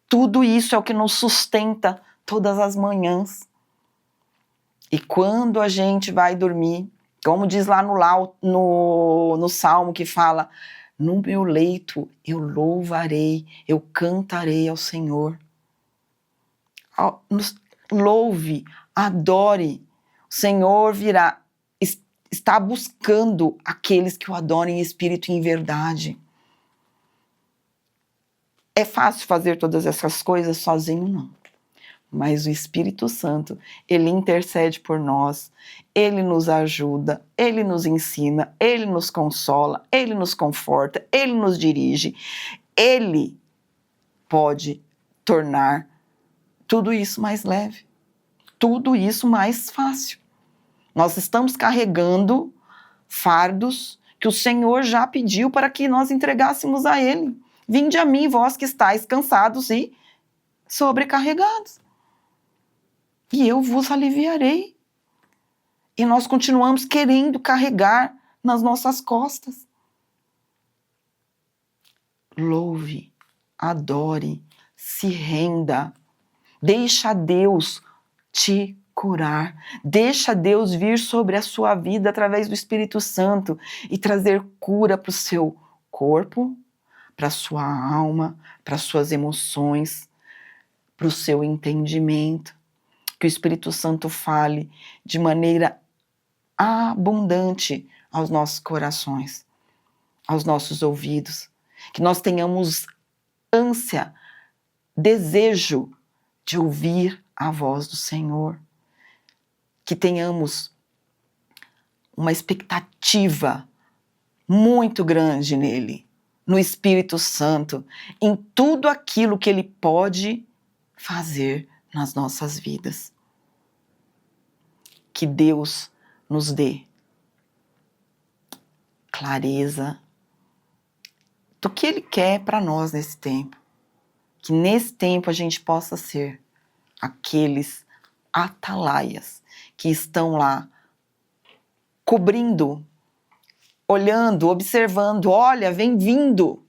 Tudo isso é o que nos sustenta todas as manhãs. E quando a gente vai dormir, como diz lá no Salmo que fala, no meu leito eu louvarei, eu cantarei ao Senhor. Louve, adore. O Senhor virá, está buscando aqueles que o adorem em espírito e em verdade. É fácil fazer todas essas coisas sozinho? Não. Mas o Espírito Santo, ele intercede por nós, ele nos ajuda, ele nos ensina, ele nos consola, ele nos conforta, ele nos dirige. Ele pode tornar tudo isso mais leve, tudo isso mais fácil. Nós estamos carregando fardos que o Senhor já pediu para que nós entregássemos a ele. Vinde a mim, vós que estáis cansados e sobrecarregados, e eu vos aliviarei. E nós continuamos querendo carregar nas nossas costas. Louve, adore, se renda. Deixa Deus te curar. Deixa Deus vir sobre a sua vida através do Espírito Santo e trazer cura para o seu corpo, para a sua alma, para as suas emoções, para o seu entendimento. Que o Espírito Santo fale de maneira abundante aos nossos corações, aos nossos ouvidos, que nós tenhamos ânsia, desejo de ouvir a voz do Senhor, que tenhamos uma expectativa muito grande nele, no Espírito Santo, em tudo aquilo que ele pode fazer nas nossas vidas. Que Deus nos dê clareza do que ele quer para nós nesse tempo. Que nesse tempo a gente possa ser aqueles atalaias que estão lá cobrindo, olhando, observando. Olha, vem vindo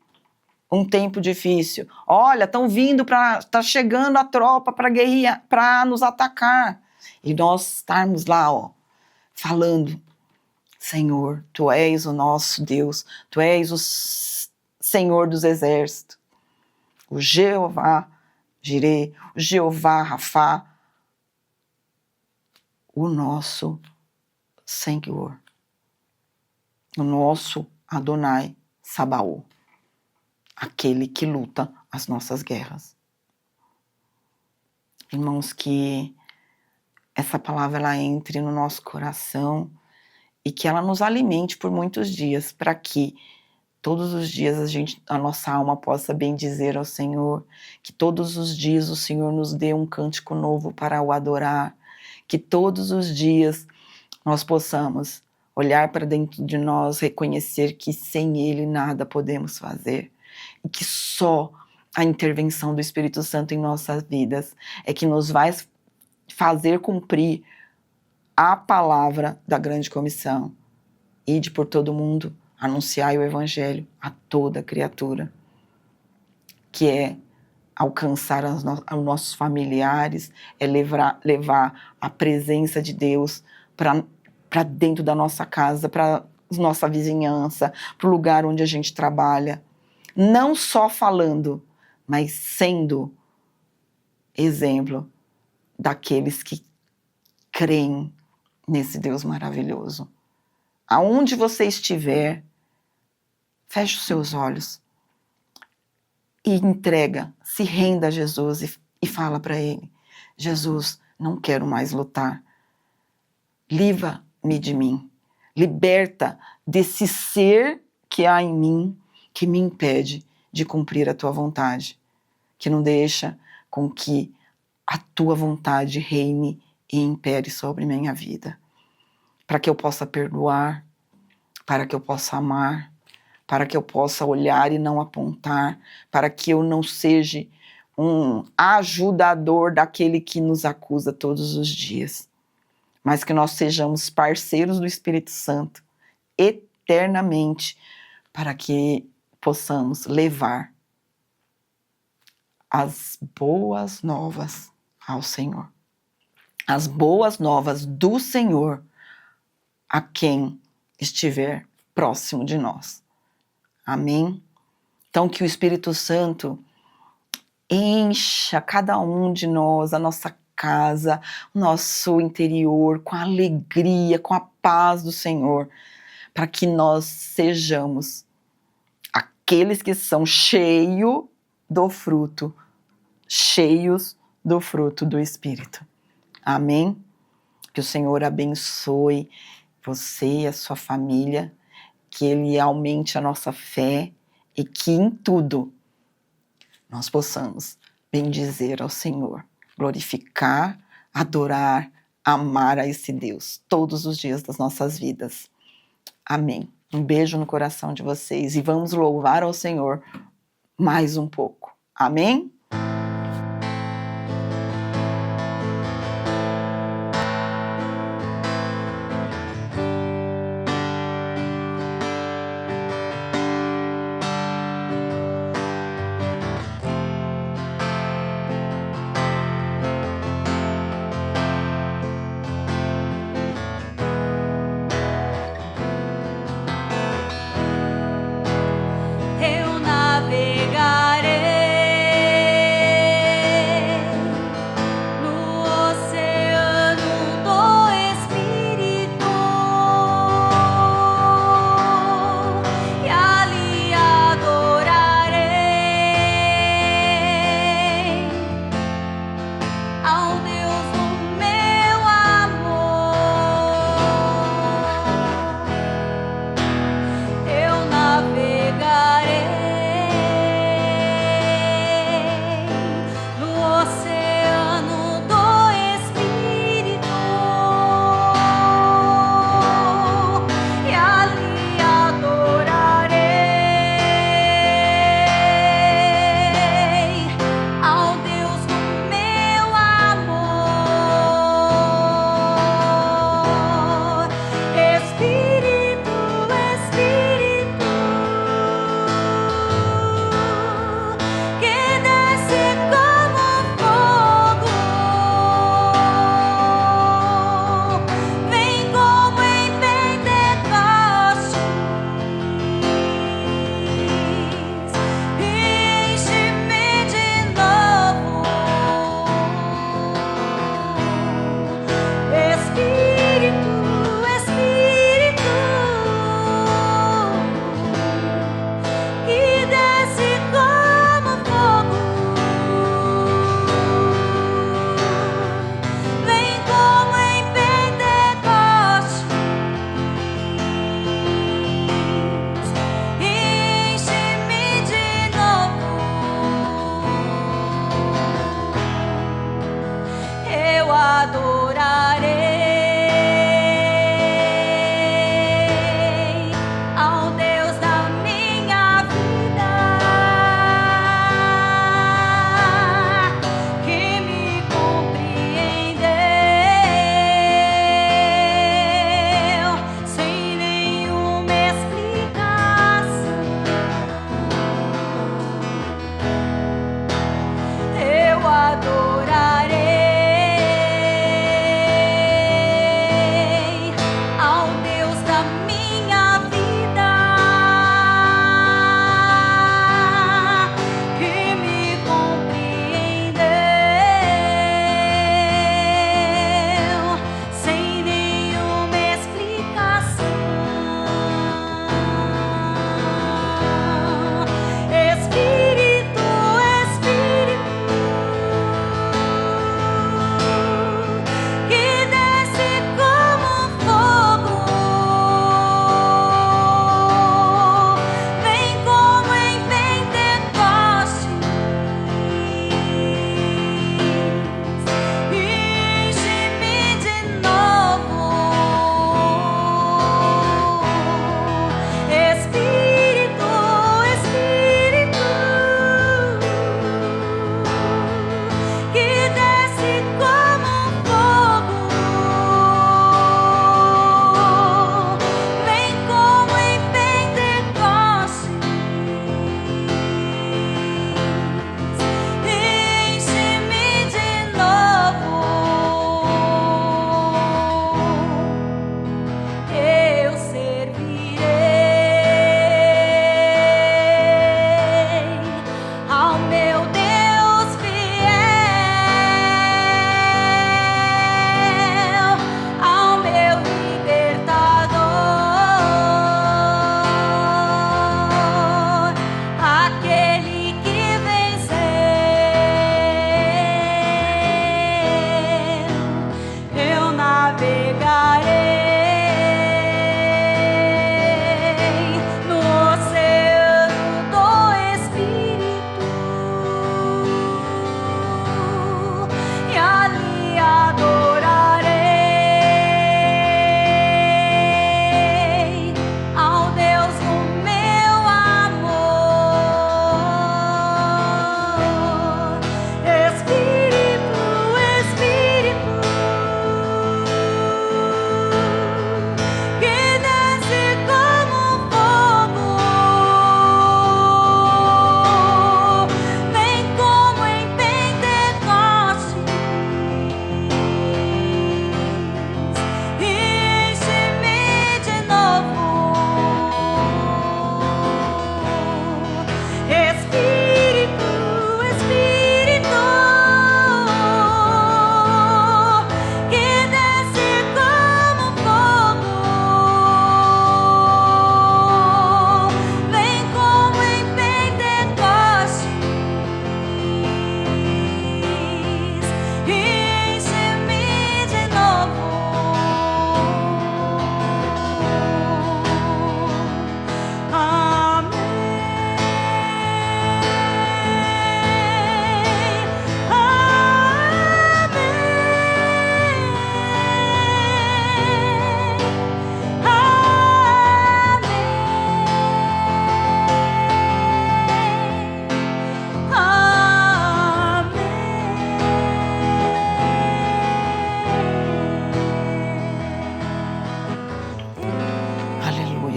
um tempo difícil. Olha, tá chegando a tropa para guerrilha, para nos atacar. E nós estarmos lá, falando: Senhor, Tu és o nosso Deus, Tu és o Senhor dos exércitos, o Jeová Jireh, o Jeová Rafá, o nosso Senhor, o nosso Adonai Sabaoth, aquele que luta as nossas guerras. Irmãos, que essa palavra ela entre no nosso coração e que ela nos alimente por muitos dias, para que todos os dias a nossa alma possa bendizer ao Senhor, que todos os dias o Senhor nos dê um cântico novo para o adorar, que todos os dias nós possamos olhar para dentro de nós, reconhecer que sem Ele nada podemos fazer, e que só a intervenção do Espírito Santo em nossas vidas é que nos vai fazer cumprir a palavra da grande comissão: ide por todo mundo, anunciai o Evangelho a toda criatura, que é alcançar os nossos familiares, é levar a presença de Deus para dentro da nossa casa, para nossa vizinhança, para o lugar onde a gente trabalha. Não só falando, mas sendo exemplo daqueles que creem nesse Deus maravilhoso. Aonde você estiver, feche os seus olhos e entrega, se renda a Jesus e fala para Ele: Jesus, não quero mais lutar. Livra-me de mim. Liberta desse ser que há em mim que me impede de cumprir a Tua vontade, que não deixa com que a Tua vontade reine e impere sobre minha vida, para que eu possa perdoar, para que eu possa amar, para que eu possa olhar e não apontar, para que eu não seja um ajudador daquele que nos acusa todos os dias, mas que nós sejamos parceiros do Espírito Santo eternamente, para que possamos levar as boas novas ao Senhor, as boas novas do Senhor a quem estiver próximo de nós. Amém? Então que o Espírito Santo encha cada um de nós, a nossa casa, o nosso interior com a alegria, com a paz do Senhor, para que nós sejamos aqueles que são cheios do fruto do Espírito. Amém? Que o Senhor abençoe você e a sua família, que Ele aumente a nossa fé e que em tudo nós possamos bendizer ao Senhor, glorificar, adorar, amar a esse Deus todos os dias das nossas vidas. Amém. Um beijo no coração de vocês e vamos louvar ao Senhor mais um pouco. Amém? Eu navegarei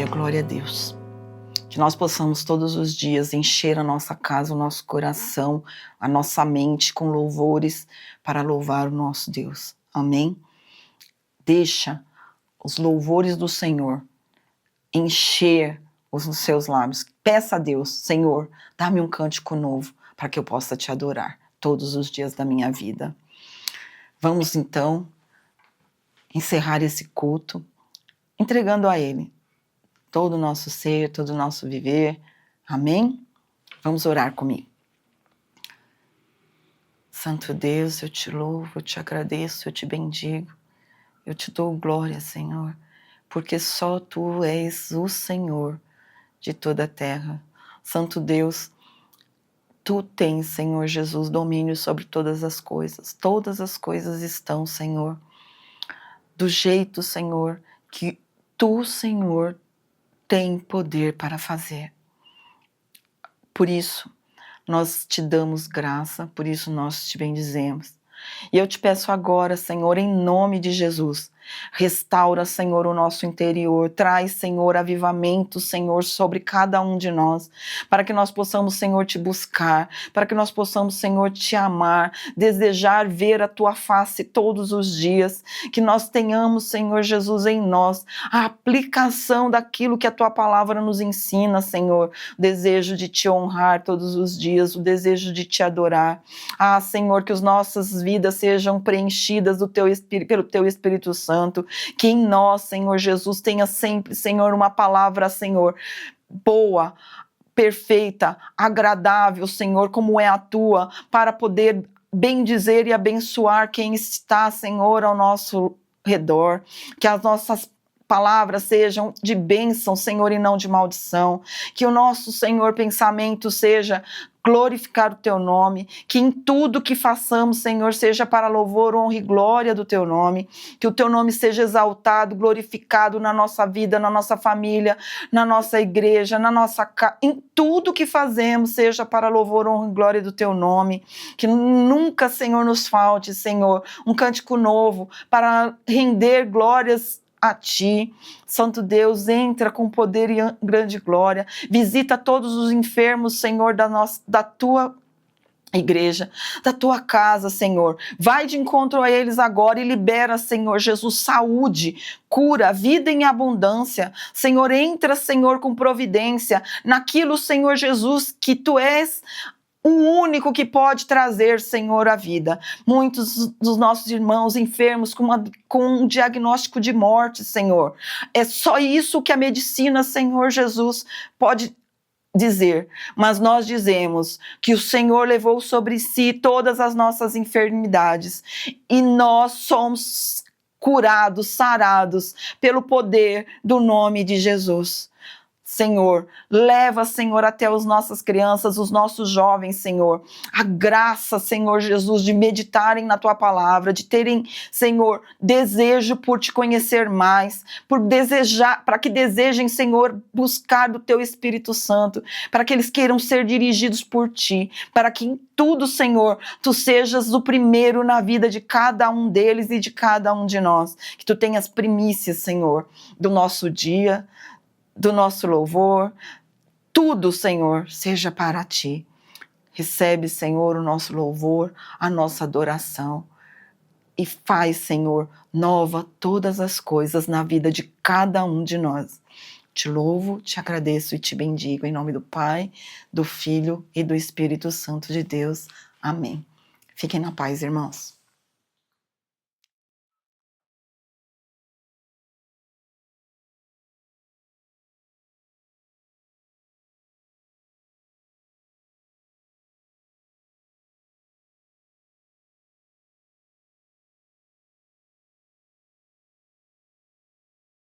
Aleluia, glória a Deus. Que nós possamos todos os dias encher a nossa casa, o nosso coração, a nossa mente com louvores para louvar o nosso Deus. Amém? Deixa os louvores do Senhor encher os seus lábios. Peça a Deus, Senhor, dá-me um cântico novo para que eu possa te adorar todos os dias da minha vida. Vamos então encerrar esse culto entregando a Ele todo o nosso ser, todo o nosso viver. Amém? Vamos orar comigo. Santo Deus, eu te louvo, eu te agradeço, eu te bendigo. Eu te dou glória, Senhor, porque só Tu és o Senhor de toda a terra. Santo Deus, Tu tens, Senhor Jesus, domínio sobre todas as coisas. Todas as coisas estão, Senhor, do jeito, Senhor, que Tu, Senhor, tem poder para fazer. Por isso, nós te damos graça, por isso nós te bendizemos. E eu te peço agora, Senhor, em nome de Jesus, restaura, Senhor, o nosso interior, traz, Senhor, avivamento, Senhor, sobre cada um de nós, para que nós possamos, Senhor, te buscar, para que nós possamos, Senhor, te amar, desejar ver a tua face todos os dias, que nós tenhamos, Senhor Jesus, em nós a aplicação daquilo que a tua palavra nos ensina, Senhor, o desejo de te honrar todos os dias, o desejo de te adorar. Ah, Senhor, que as nossas vidas sejam preenchidas pelo teu Espírito Santo, que em nós, Senhor Jesus, tenha sempre, Senhor, uma palavra, Senhor, boa, perfeita, agradável, Senhor, como é a tua, para poder bendizer e abençoar quem está, Senhor, ao nosso redor, que as nossas palavras sejam de bênção, Senhor, e não de maldição, que o nosso, Senhor, pensamento seja glorificar o teu nome, que em tudo que façamos, Senhor, seja para louvor, honra e glória do teu nome, que o teu nome seja exaltado, glorificado na nossa vida, na nossa família, na nossa igreja, na nossa casa, em tudo que fazemos, seja para louvor, honra e glória do teu nome, que nunca, Senhor, nos falte, Senhor, um cântico novo para render glórias a ti. Santo Deus, entra com poder e grande glória, visita todos os enfermos, Senhor, da tua igreja, da tua casa, Senhor, vai de encontro a eles agora e libera, Senhor Jesus, saúde, cura, vida em abundância. Senhor, entra, Senhor, com providência naquilo, Senhor Jesus, que tu és o único que pode trazer, Senhor, a vida. Muitos dos nossos irmãos enfermos com um diagnóstico de morte, Senhor. É só isso que a medicina, Senhor Jesus, pode dizer. Mas nós dizemos que o Senhor levou sobre si todas as nossas enfermidades e nós somos curados, sarados pelo poder do nome de Jesus. Senhor, leva, Senhor, até as nossas crianças, os nossos jovens, Senhor, a graça, Senhor Jesus, de meditarem na tua palavra, de terem, Senhor, desejo por te conhecer mais, para que desejem, Senhor, buscar do teu Espírito Santo, para que eles queiram ser dirigidos por ti, para que em tudo, Senhor, tu sejas o primeiro na vida de cada um deles e de cada um de nós, que tu tenhas primícias, Senhor, do nosso dia, do nosso louvor, tudo, Senhor, seja para ti. Recebe, Senhor, o nosso louvor, a nossa adoração e faz, Senhor, nova todas as coisas na vida de cada um de nós. Te louvo, te agradeço e te bendigo em nome do Pai, do Filho e do Espírito Santo de Deus. Amém. Fiquem na paz, irmãos.